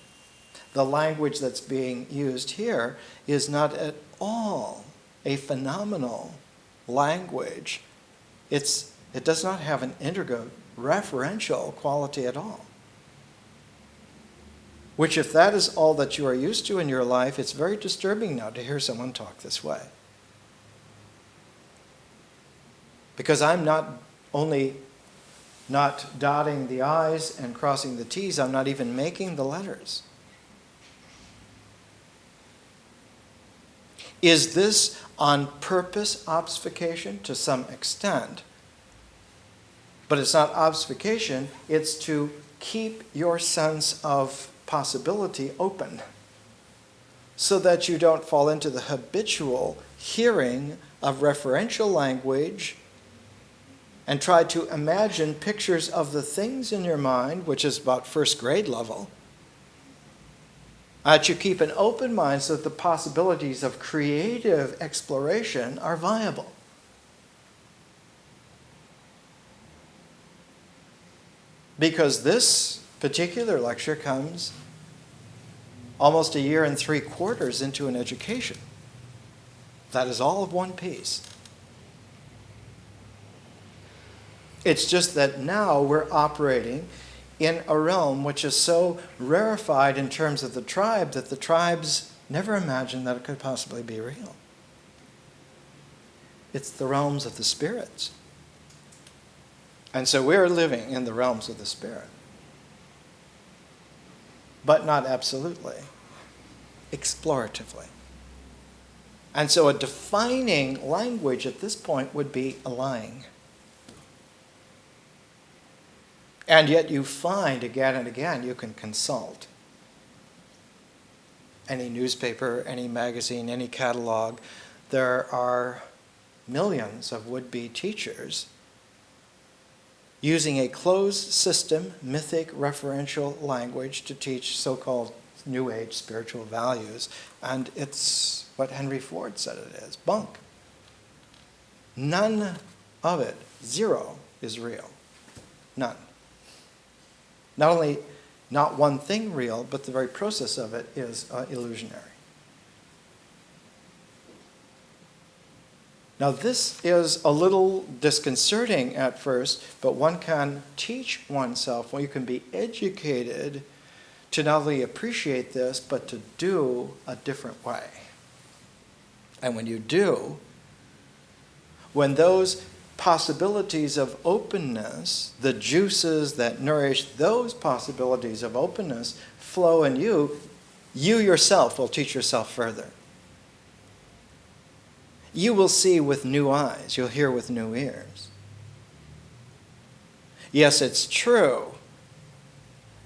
S1: the language that's being used here is not at all a phenomenal language. It does not have an referential quality at all. Which, if that is all that you are used to in your life, it's very disturbing now to hear someone talk this way. Because I'm not only not dotting the I's and crossing the T's, I'm not even making the letters. Is this on purpose obfuscation? To some extent. But it's not obfuscation, it's to keep your sense of possibility open so that you don't fall into the habitual hearing of referential language and try to imagine pictures of the things in your mind, which is about first grade level. That you keep an open mind so that the possibilities of creative exploration are viable. Because this particular lecture comes almost 1 year and 3/4 into an education. That is all of one piece. It's just that now we're operating in a realm which is so rarefied in terms of the tribe that the tribes never imagined that it could possibly be real. It's the realms of the spirits. And so we're living in the realms of the spirit. But not absolutely, exploratively. And so a defining language at this point would be a lying. And yet you find again and again, you can consult any newspaper, any magazine, any catalog. There are millions of would-be teachers using a closed system, mythic, referential language to teach so-called New Age spiritual values. And it's what Henry Ford said it is, bunk. None of it, zero, is real. None. Not only not one thing real, but the very process of it is illusionary. Now this is a little disconcerting at first, but one can teach oneself, well, you can be educated to not only appreciate this, but to do a different way. And when you do, when those possibilities of openness, the juices that nourish those possibilities of openness flow in you, you yourself will teach yourself further. You will see with new eyes. You'll hear with new ears. Yes, it's true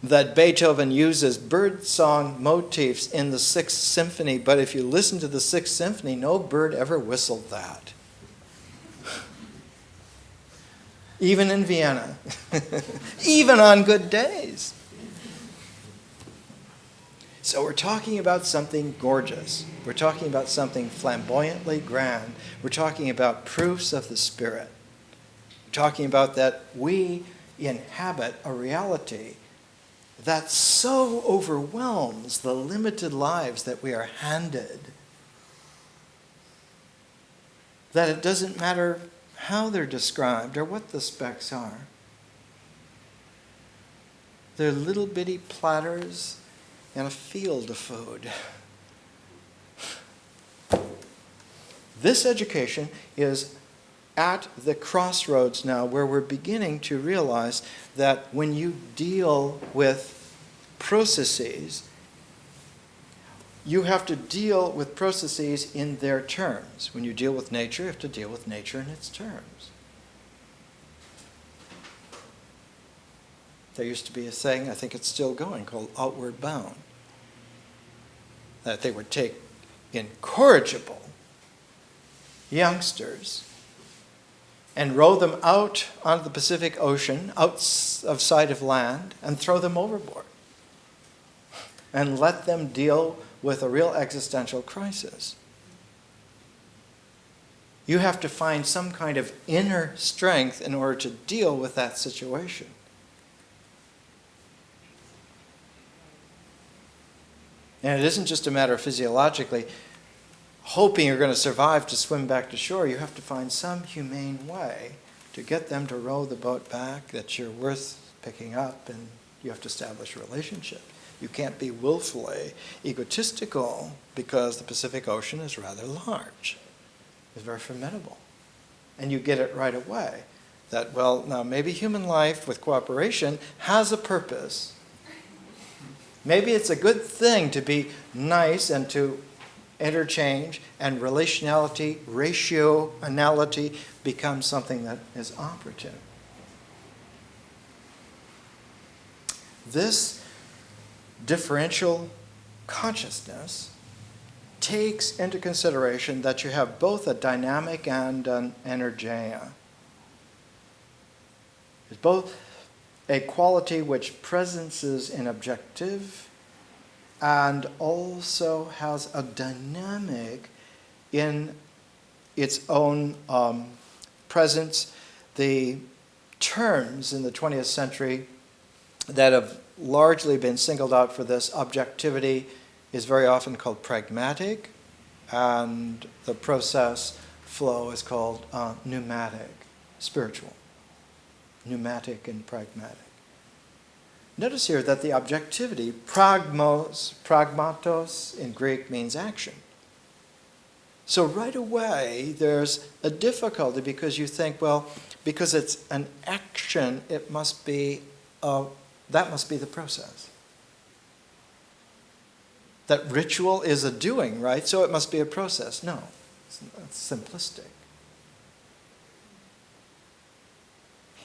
S1: that Beethoven uses birdsong motifs in the Sixth Symphony, but if you listen to the Sixth Symphony, no bird ever whistled that. Even in Vienna. Even on good days. So we're talking about something gorgeous. We're talking about something flamboyantly grand. We're talking about proofs of the Spirit. We're talking about that we inhabit a reality that so overwhelms the limited lives that we are handed. that it doesn't matter how they're described or what the specs are. They're little bitty platters in a field of food. This education is at the crossroads now where we're beginning to realize that when you deal with processes, you have to deal with processes in their terms. When you deal with nature, you have to deal with nature in its terms. There used to be a saying, I think it's still going, called outward bound. That they would take incorrigible youngsters and row them out onto the Pacific Ocean, out of sight of land, and throw them overboard. And let them deal with a real existential crisis. You have to find some kind of inner strength in order to deal with that situation. And it isn't just a matter of physiologically hoping you're going to survive to swim back to shore. You have to find some humane way to get them to row the boat back that you're worth picking up, and you have to establish a relationship. You can't be willfully egotistical because the Pacific Ocean is rather large. It's very formidable. And you get it right away that, well, now maybe human life with cooperation has a purpose. Maybe it's a good thing to be nice and to interchange, and relationality, rationality becomes something that is operative. This differential consciousness takes into consideration that you have both a dynamic and an energeia. It's both a quality which presences in objective and also has a dynamic in its own presence. The terms in the 20th century that have largely been singled out for this objectivity is very often called pragmatic, and the process flow is called pneumatic, spiritual. Pneumatic and pragmatic. Notice here that the objectivity, pragmatos in Greek means action. So right away there's a difficulty because you think, well, because it's an action, it must be that must be the process. That ritual is a doing, right? So it must be a process. No, it's simplistic.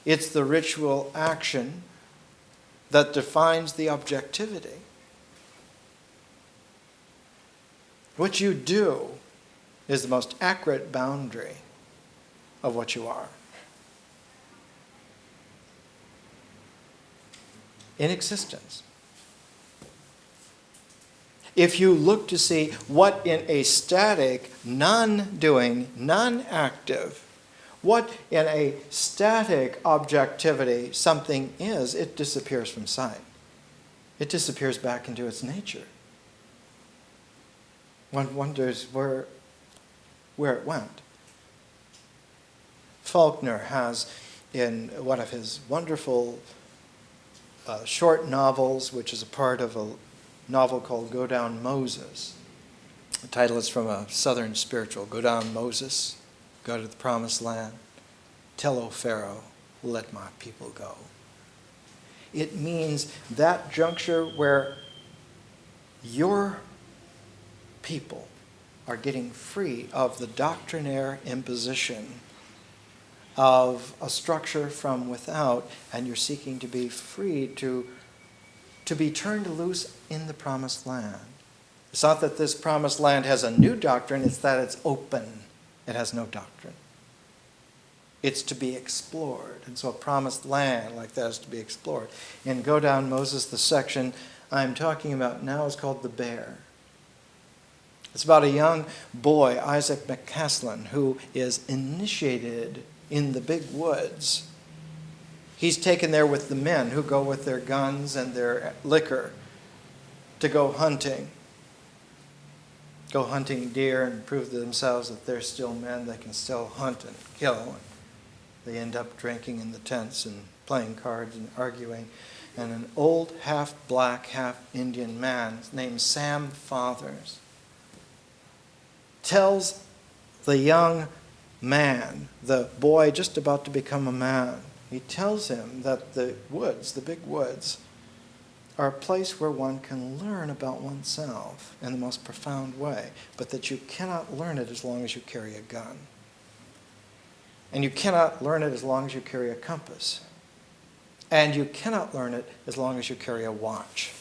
S1: It's the ritual action that defines the objectivity. What you do is the most accurate boundary of what you are. In existence. If you look to see what in a static, non-doing, non-active, what in a static objectivity something is, it disappears from sight. It disappears back into its nature. One wonders where it went. Faulkner has, in one of his wonderful short novels, which is a part of a novel called Go Down Moses. The title is from a southern spiritual. Go down, Moses, go to the promised land. Tell, O Pharaoh, let my people go. It means that juncture where your people are getting free of the doctrinaire imposition of a structure from without, and you're seeking to be free to be turned loose in the promised land. It's not that this promised land has a new doctrine, it's that it's open. It has no doctrine. It's to be explored. And so a promised land like that is to be explored. In Go Down Moses, the section I'm talking about now is called The Bear. It's about a young boy, Isaac McCaslin, who is initiated in the big woods. He's taken there with the men who go with their guns and their liquor to go hunting. go hunting deer and prove to themselves that they're still men, they can still hunt and kill. They end up drinking in the tents and playing cards and arguing. And an old half-black, half-Indian man named Sam Fathers tells the young man, the boy just about to become a man, he tells him that the woods, the big woods, are a place where one can learn about oneself in the most profound way, but that you cannot learn it as long as you carry a gun. And you cannot learn it as long as you carry a compass. And you cannot learn it as long as you carry a watch.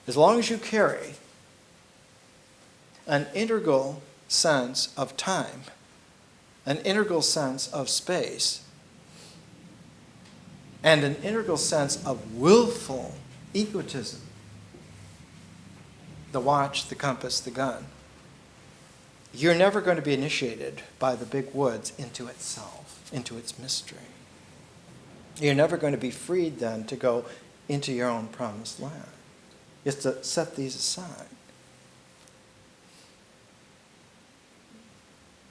S1: As long as you carry an integral sense of time, an integral sense of space, and an integral sense of willful egotism, the watch, the compass, the gun, you're never going to be initiated by the big woods into itself, into its mystery. You're never going to be freed then to go into your own promised land. You have to set these aside.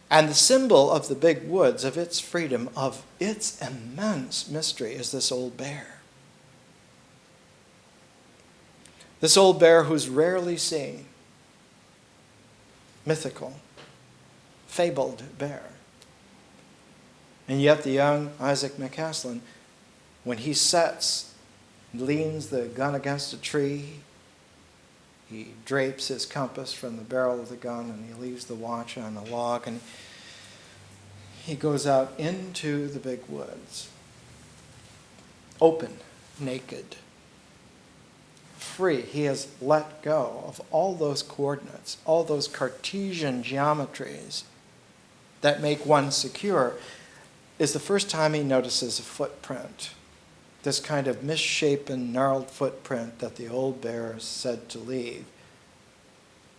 S1: And the symbol of the big woods, of its freedom, of its immense mystery, is this old bear. This old bear who's rarely seen, mythical, fabled bear. And yet the young Isaac McCaslin, when he sets, leans the gun against a tree, he drapes his compass from the barrel of the gun and he leaves the watch on a log and he goes out into the big woods, open, naked, free. He has let go of all those coordinates, all those Cartesian geometries that make one secure. Is the first time he notices a footprint, this kind of misshapen, gnarled footprint that the old bear is said to leave.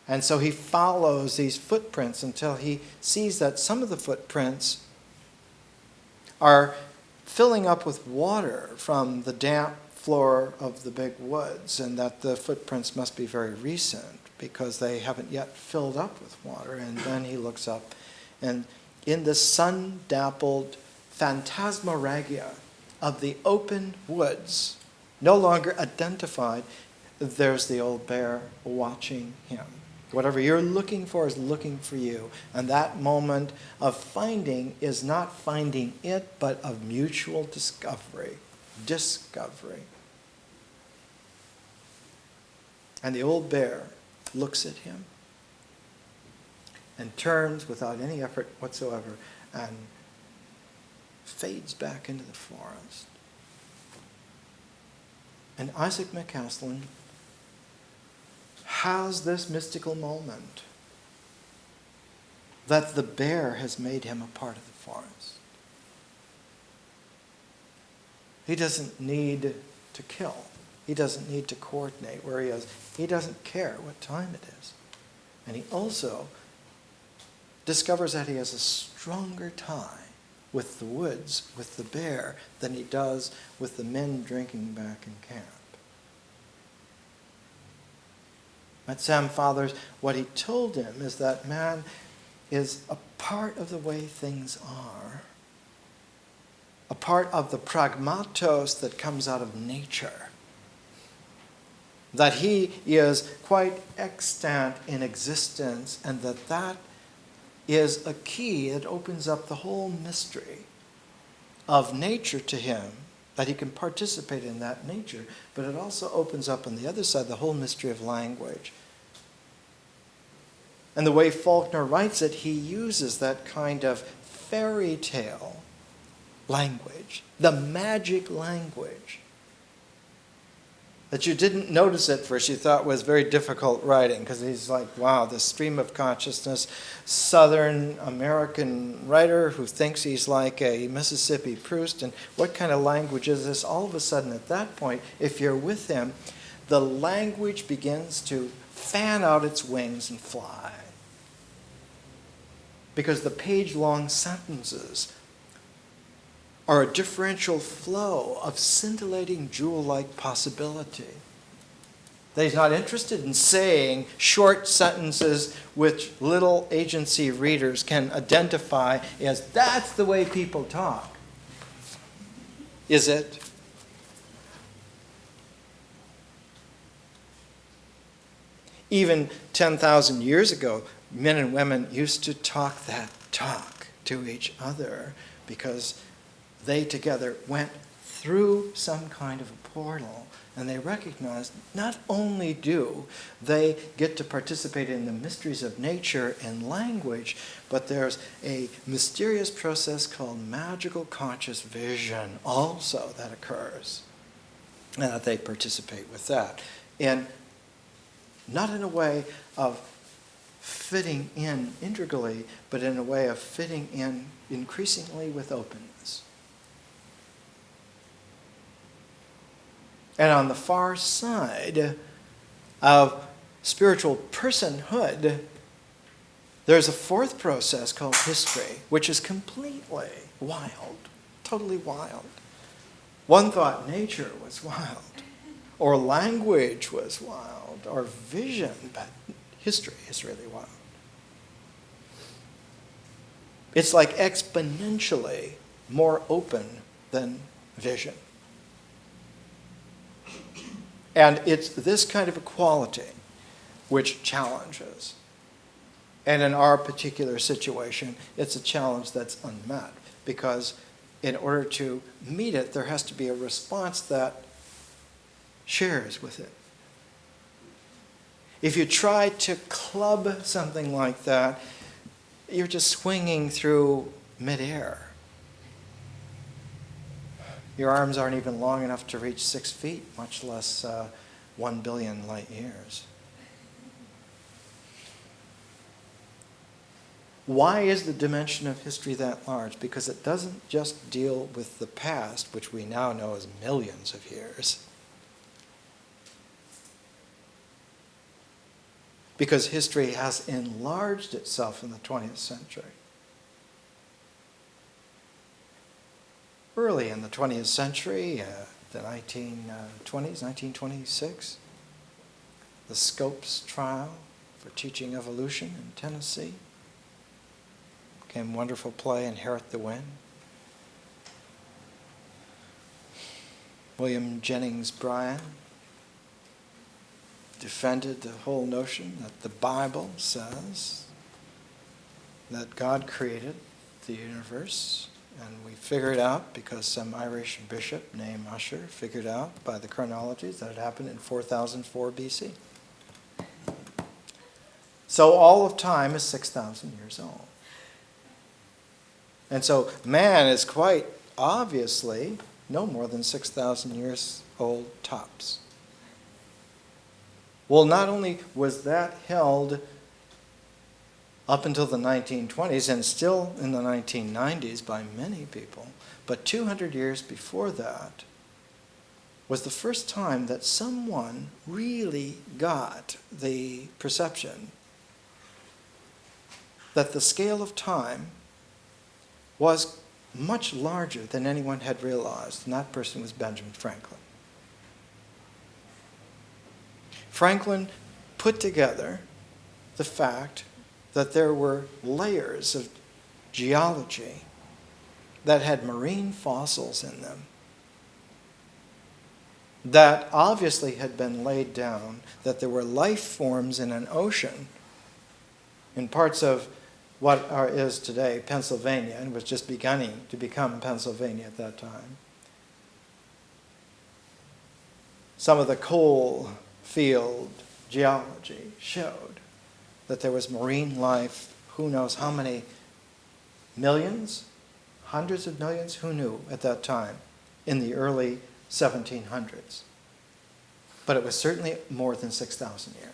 S1: And so he follows these footprints until he sees that some of the footprints are filling up with water from the damp floor of the big woods, and that the footprints must be very recent because they haven't yet filled up with water. And then he looks up, and in the sun-dappled phantasmagoria of the open woods, no longer identified, there's the old bear watching him. Whatever you're looking for is looking for you. And that moment of finding is not finding it, but of mutual discovery. Discovery. And the old bear looks at him and turns without any effort whatsoever and fades back into the forest. And Isaac McCaslin has this mystical moment that the bear has made him a part of the forest. He doesn't need to kill. He doesn't need to coordinate where he is. He doesn't care what time it is. And he also discovers that he has a stronger tie with the woods, with the bear, than he does with the men drinking back in camp. At Sam Fathers, what he told him is that man is a part of the way things are, a part of the pragmatos that comes out of nature, that he is quite extant in existence, and that is a key that opens up the whole mystery of nature to him, that he can participate in that nature, but it also opens up on the other side the whole mystery of language. And the way Faulkner writes it, he uses that kind of fairy tale language, the magic language, that you didn't notice at first, you thought was very difficult writing, because he's like, wow, this stream of consciousness, Southern American writer who thinks he's like a Mississippi Proust, and what kind of language is this? All of a sudden at that point, if you're with him, the language begins to fan out its wings and fly. Because the page-long sentences are a differential flow of scintillating jewel-like possibility. That he's not interested in saying short sentences which little agency readers can identify as that's the way people talk. Is it? Even 10,000 years ago, men and women used to talk that talk to each other because they together went through some kind of a portal, and they recognized not only do they get to participate in the mysteries of nature and language, but there's a mysterious process called magical conscious vision also that occurs, and that they participate with that. And not in a way of fitting in integrally, but in a way of fitting in increasingly with openness. And on the far side of spiritual personhood, there's a fourth process called history, which is completely wild, totally wild. One thought nature was wild, or language was wild, or vision, but history is really wild. It's like exponentially more open than vision. And it's this kind of equality which challenges. And in our particular situation, it's a challenge that's unmet, because in order to meet it, there has to be a response that shares with it. If you try to club something like that, you're just swinging through midair. Your arms aren't even long enough to reach 6 feet, much less 1 billion light years. Why is the dimension of history that large? Because it doesn't just deal with the past, which we now know as millions of years. Because history has enlarged itself in the 20th century. Early in the 20th century, the 1920s, 1926, the Scopes trial for teaching evolution in Tennessee became a wonderful play, Inherit the Wind. William Jennings Bryan defended the whole notion that the Bible says that God created the universe, and we figured out, because some Irish bishop named Usher figured out by the chronologies, that it happened in 4004 BC. So all of time is 6,000 years old. And so man is quite obviously no more than 6,000 years old tops. Well, not only was that held up until the 1920s and still in the 1990s by many people, but 200 years before that was the first time that someone really got the perception that the scale of time was much larger than anyone had realized, and that person was Benjamin Franklin. Franklin put together the fact that there were layers of geology that had marine fossils in them that obviously had been laid down, that there were life forms in an ocean in parts of what is today Pennsylvania, and was just beginning to become Pennsylvania at that time. Some of the coal field geology showed that there was marine life, who knows how many millions, hundreds of millions, who knew at that time, in the early 1700s. But it was certainly more than 6,000 years.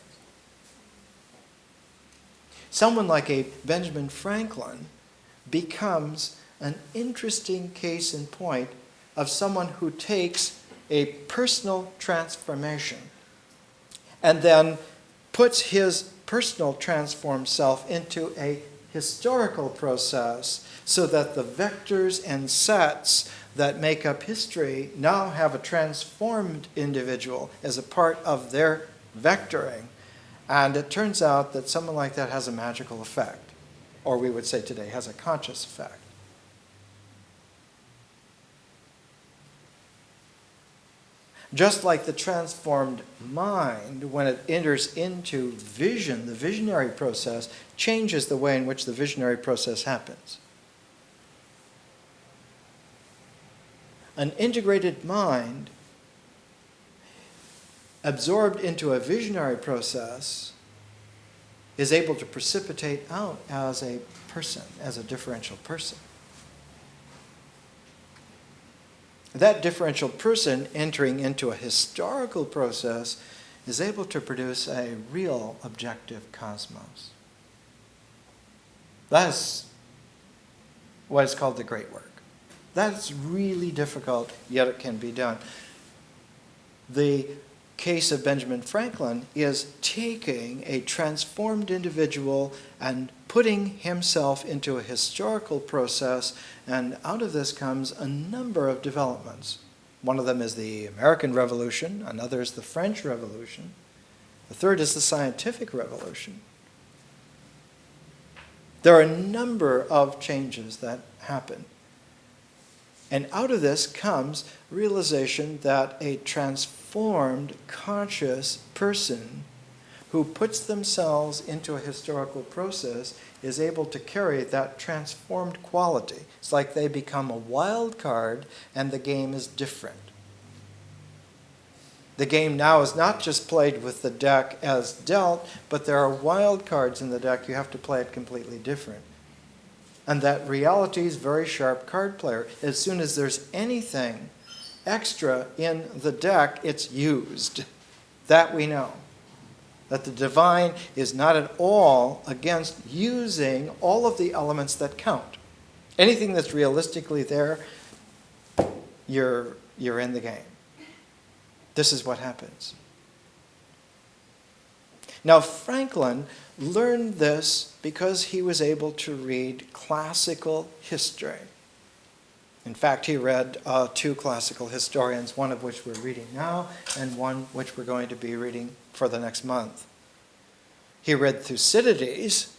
S1: Someone like a Benjamin Franklin becomes an interesting case in point of someone who takes a personal transformation and then puts his personal transformed self into a historical process so that the vectors and sets that make up history now have a transformed individual as a part of their vectoring, and it turns out that someone like that has a magical effect, or we would say today has a conscious effect. Just like the transformed mind, when it enters into vision, the visionary process changes the way in which the visionary process happens. An integrated mind absorbed into a visionary process is able to precipitate out as a person, as a differential person. That differential person entering into a historical process is able to produce a real objective cosmos. That's what is called the great work. That's really difficult, yet it can be done. The case of Benjamin Franklin is taking a transformed individual and putting himself into a historical process, and out of this comes a number of developments. One of them is the American Revolution, another is the French Revolution, the third is the Scientific Revolution. There are a number of changes that happen. And out of this comes realization that a transformed, conscious person who puts themselves into a historical process is able to carry that transformed quality. It's like they become a wild card and the game is different. The game now is not just played with the deck as dealt, but there are wild cards in the deck. You have to play it completely different. And that reality is very sharp card player. As soon as there's anything extra in the deck, it's used. That we know. That the divine is not at all against using all of the elements that count. Anything that's realistically there, you're in the game. This is what happens. Now, Franklin learned this because he was able to read classical history. In fact, he read two classical historians, one of which we're reading now and one which we're going to be reading for the next month. He read Thucydides,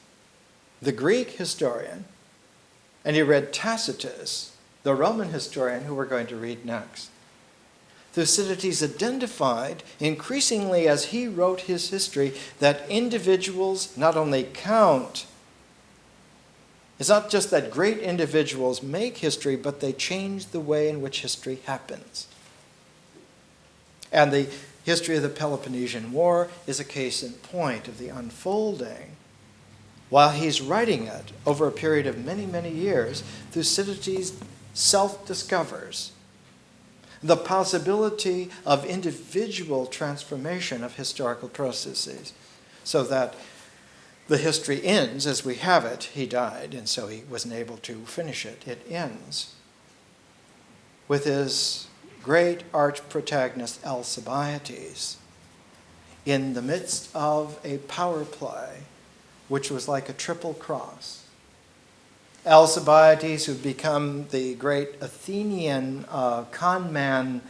S1: the Greek historian, and he read Tacitus, the Roman historian who we're going to read next. Thucydides identified, increasingly as he wrote his history, that individuals not only count. It's not just that great individuals make history, but they change the way in which history happens. And the history of the Peloponnesian War is a case in point of the unfolding. While he's writing it over a period of many, many years, Thucydides self-discovers the possibility of individual transformation of historical processes, so that the history ends as we have it. He died, and so he wasn't able to finish it. It ends with his great arch-protagonist Alcibiades in the midst of a power play, which was like a triple cross. Alcibiades, who had become the great Athenian con man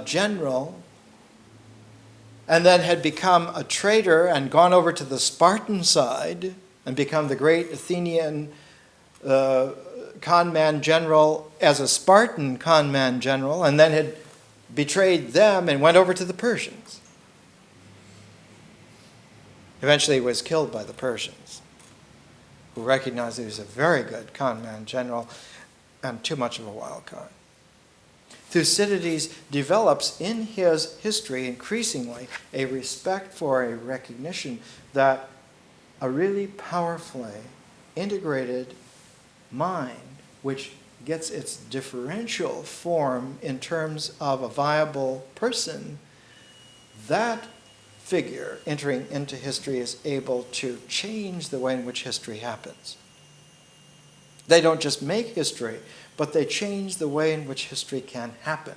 S1: general, and then had become a traitor and gone over to the Spartan side and become the great Athenian con man general as a Spartan con man general, and then had betrayed them and went over to the Persians. Eventually he was killed by the Persians, who recognized he was a very good con man general and too much of a wild card. Thucydides develops in his history increasingly a respect for, a recognition that a really powerfully integrated mind, which gets its differential form in terms of a viable person, that figure entering into history is able to change the way in which history happens. They don't just make history, but they change the way in which history can happen.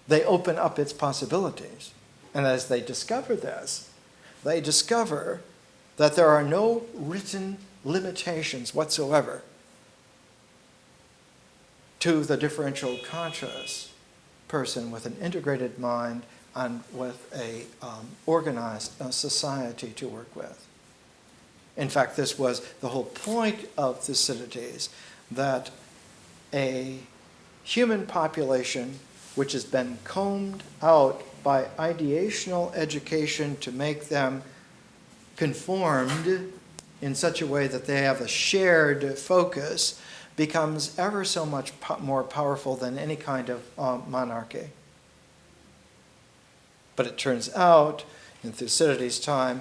S1: They open up its possibilities. And as they discover this, they discover that there are no written limitations whatsoever to the differential conscious person with an integrated mind and with a organized society to work with. In fact, this was the whole point of Thucydides, that a human population which has been combed out by ideational education to make them conformed in such a way that they have a shared focus, becomes ever so much more powerful than any kind of monarchy. But it turns out, in Thucydides' time,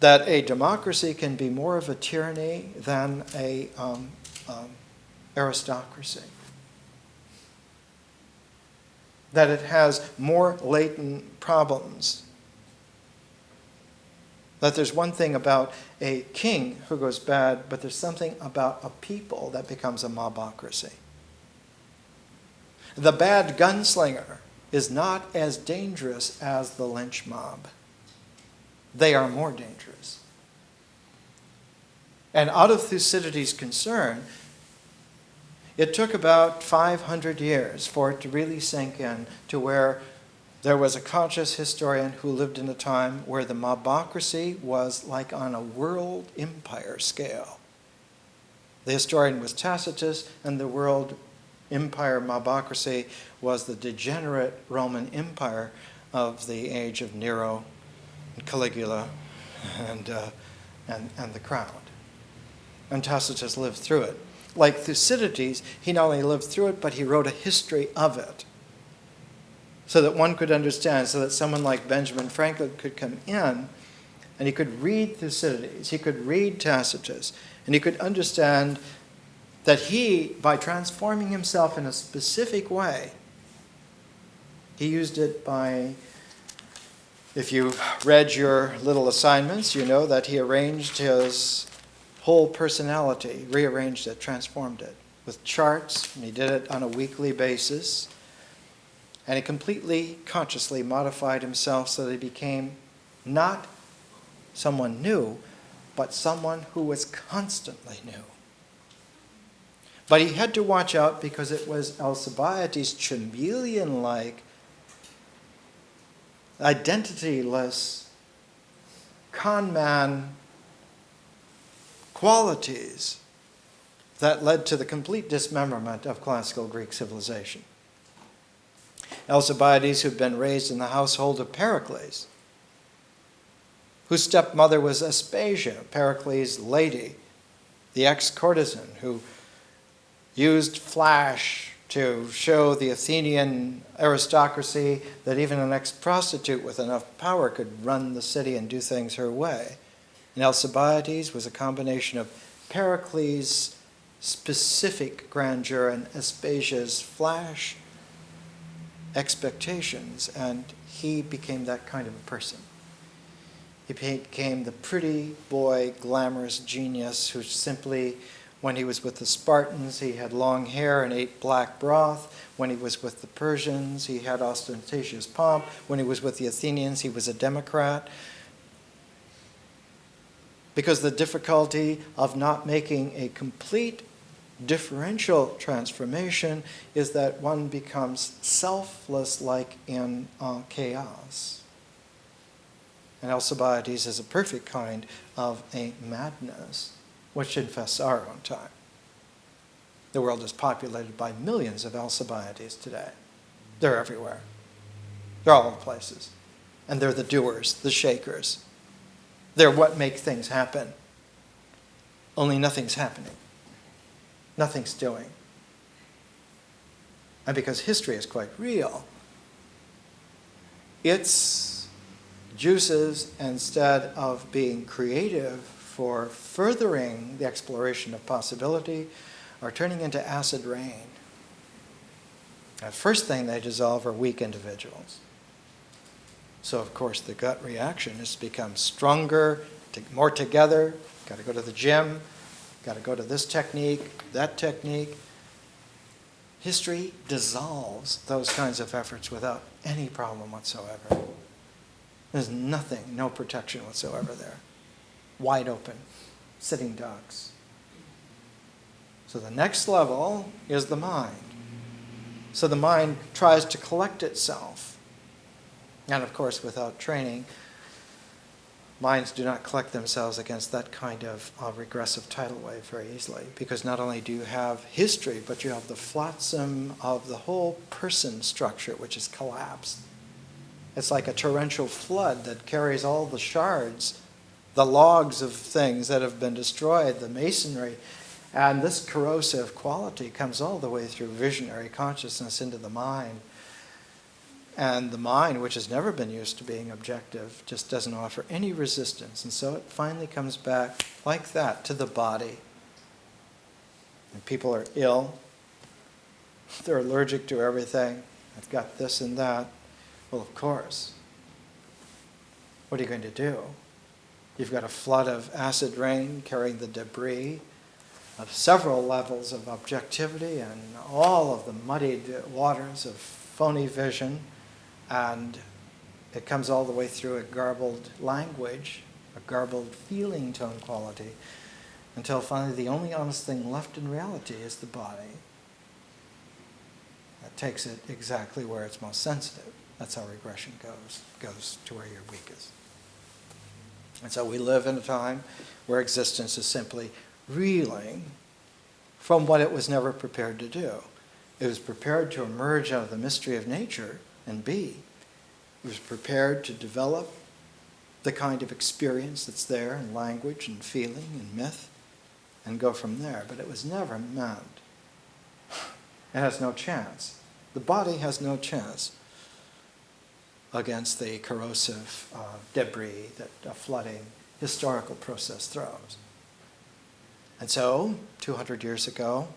S1: that a democracy can be more of a tyranny than a aristocracy. That it has more latent problems. That there's one thing about a king who goes bad, but there's something about a people that becomes a mobocracy. The bad gunslinger is not as dangerous as the lynch mob. They are more dangerous. And out of Thucydides' concern, it took about 500 years for it to really sink in to where there was a conscious historian who lived in a time where the mobocracy was like on a world empire scale. The historian was Tacitus, and the world empire mobocracy was the degenerate Roman Empire of the age of Nero and Caligula and the crowd. And Tacitus lived through it. Like Thucydides, he not only lived through it, but he wrote a history of it, so that one could understand, so that someone like Benjamin Franklin could come in and he could read Thucydides, he could read Tacitus, and he could understand that he, by transforming himself in a specific way, he used it by, if you've read your little assignments, you know that he arranged his whole personality, rearranged it, transformed it with charts, and he did it on a weekly basis. And he completely consciously modified himself so that he became not someone new, but someone who was constantly new. But he had to watch out because it was Alcibiades' chameleon-like, identityless, con man qualities that led to the complete dismemberment of classical Greek civilization. Alcibiades, who'd been raised in the household of Pericles, whose stepmother was Aspasia, Pericles' lady, the ex-courtesan who used flash to show the Athenian aristocracy that even an ex-prostitute with enough power could run the city and do things her way. And Alcibiades was a combination of Pericles' specific grandeur and Aspasia's flash expectations, and he became that kind of a person. He became the pretty boy, glamorous genius who simply, when he was with the Spartans, he had long hair and ate black broth. When he was with the Persians, he had ostentatious pomp. When he was with the Athenians, he was a democrat. Because the difficulty of not making a complete differential transformation is that one becomes selfless like in chaos. And Alcibiades is a perfect kind of a madness which infests our own time. The world is populated by millions of Alcibiades today. They're everywhere. They're all over places. And they're the doers, the shakers. They're what make things happen. Only nothing's happening. Nothing's doing. And because history is quite real, its juices, instead of being creative for furthering the exploration of possibility, are turning into acid rain. The first thing they dissolve are weak individuals. So, of course, the gut reaction is to become stronger, more together. Got to go to the gym. Got to go to this technique, that technique. History dissolves those kinds of efforts without any problem whatsoever. There's nothing, no protection whatsoever there. Wide open, sitting ducks. So the next level is the mind. So the mind tries to collect itself. And of course, without training, minds do not collect themselves against that kind of regressive tidal wave very easily, because not only do you have history, but you have the flotsam of the whole person structure, which is collapsed. It's like a torrential flood that carries all the shards, the logs of things that have been destroyed, the masonry. And this corrosive quality comes all the way through visionary consciousness into the mind. And the mind, which has never been used to being objective, just doesn't offer any resistance. And so it finally comes back like that to the body. And people are ill. They're allergic to everything. I've got this and that. Well, of course. What are you going to do? You've got a flood of acid rain carrying the debris of several levels of objectivity and all of the muddied waters of phony vision. And it comes all the way through a garbled language, a garbled feeling tone quality, until finally the only honest thing left in reality is the body. That takes it exactly where it's most sensitive. That's how regression goes to where you're weakest. And so we live in a time where existence is simply reeling from what it was never prepared to do. It was prepared to emerge out of the mystery of nature and be. It was prepared to develop the kind of experience that's there in language and feeling and myth and go from there. But it was never meant. It has no chance. The body has no chance against the corrosive debris that a flooding historical process throws. And so, 200 years ago,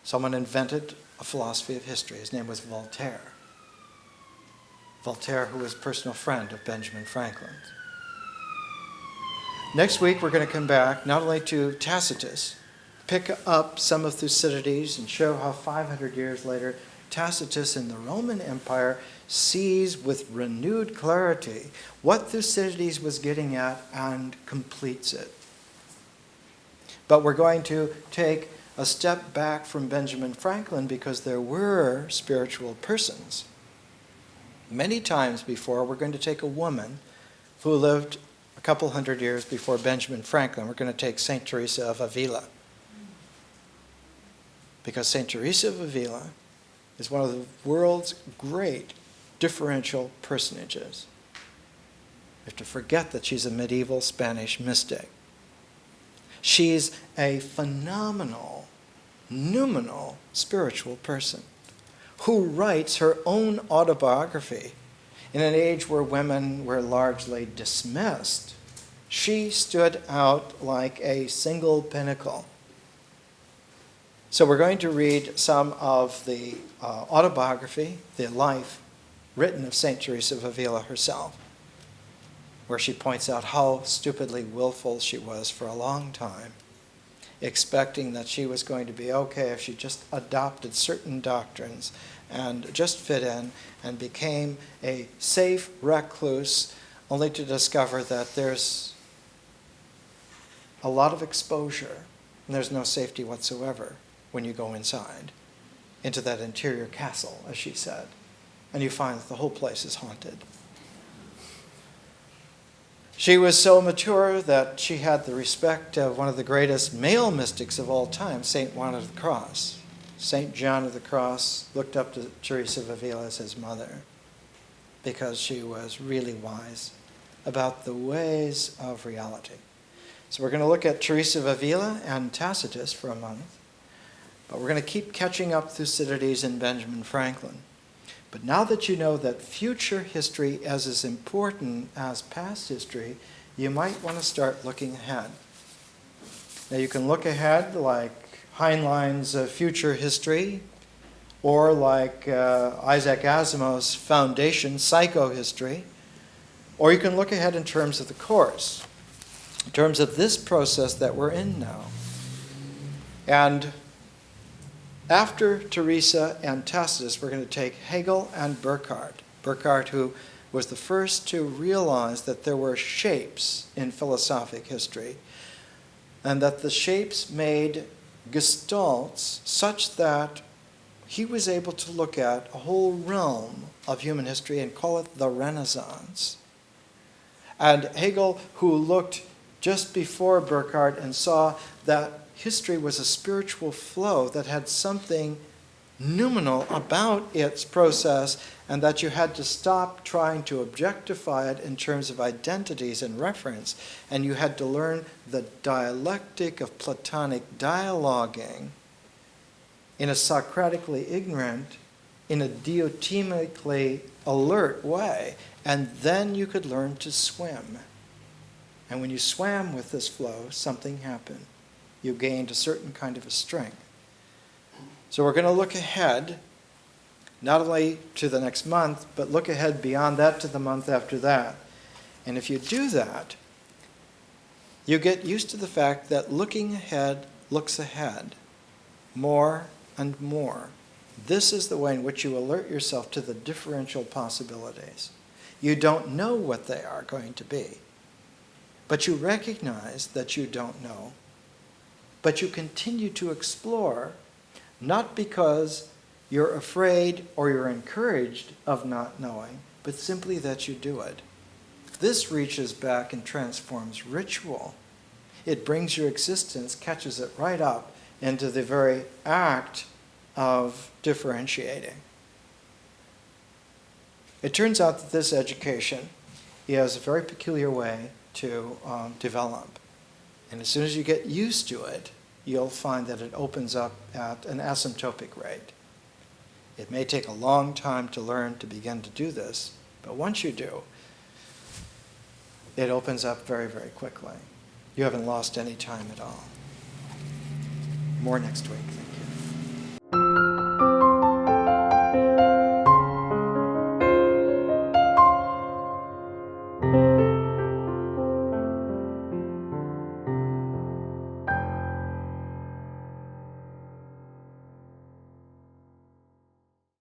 S1: someone invented a philosophy of history. His name was Voltaire. Voltaire, who was a personal friend of Benjamin Franklin's. Next week, we're going to come back not only to Tacitus, pick up some of Thucydides and show how 500 years later, Tacitus in the Roman Empire sees with renewed clarity what Thucydides was getting at and completes it. But we're going to take a step back from Benjamin Franklin because there were spiritual persons. Many times before, we're going to take a woman who lived a couple hundred years before Benjamin Franklin. We're going to take St. Teresa of Avila. Because St. Teresa of Avila is one of the world's great differential personages. We have to forget that she's a medieval Spanish mystic. She's a phenomenal, noumenal spiritual person who writes her own autobiography in an age where women were largely dismissed. She stood out like a single pinnacle. So we're going to read some of the autobiography, the life written of St. Teresa of Avila herself, where she points out how stupidly willful she was for a long time, expecting that she was going to be okay if she just adopted certain doctrines and just fit in and became a safe recluse, only to discover that there's a lot of exposure and there's no safety whatsoever when you go inside into that interior castle, as she said, and you find that the whole place is haunted. She was so mature that she had the respect of one of the greatest male mystics of all time, St. Juan of the Cross. St. John of the Cross looked up to Teresa of Avila as his mother because she was really wise about the ways of reality. So we're going to look at Teresa of Avila and Tacitus for a month, but we're going to keep catching up Thucydides and Benjamin Franklin. But now that you know that future history is as important as past history, you might want to start looking ahead. Now you can look ahead like Heinlein's Future History, or like Isaac Asimov's Foundation, Psychohistory, or you can look ahead in terms of the course, in terms of this process that we're in now. And after Teresa and Tacitus, we're going to take Hegel and Burckhardt. Burckhardt, who was the first to realize that there were shapes in philosophic history, and that the shapes made gestalts such that he was able to look at a whole realm of human history and call it the Renaissance. And Hegel, who looked just before Burckhardt and saw that history was a spiritual flow that had something noumenal about its process, and that you had to stop trying to objectify it in terms of identities and reference, and you had to learn the dialectic of Platonic dialoguing in a Socratically ignorant, in a diotimically alert way, and then you could learn to swim. And when you swam with this flow, something happened. You gained a certain kind of a strength. So we're going to look ahead, not only to the next month, but look ahead beyond that to the month after that. And if you do that, you get used to the fact that looking ahead looks ahead more and more. This is the way in which you alert yourself to the differential possibilities. You don't know what they are going to be, but you recognize that you don't know. But you continue to explore, not because you're afraid or you're encouraged of not knowing, but simply that you do it. This reaches back and transforms ritual. It brings your existence, catches it right up into the very act of differentiating. It turns out that this education is a very peculiar way to develop. And as soon as you get used to it, you'll find that it opens up at an asymptotic rate. It may take a long time to learn to begin to do this, but once you do, it opens up very, very quickly. You haven't lost any time at all. More next week.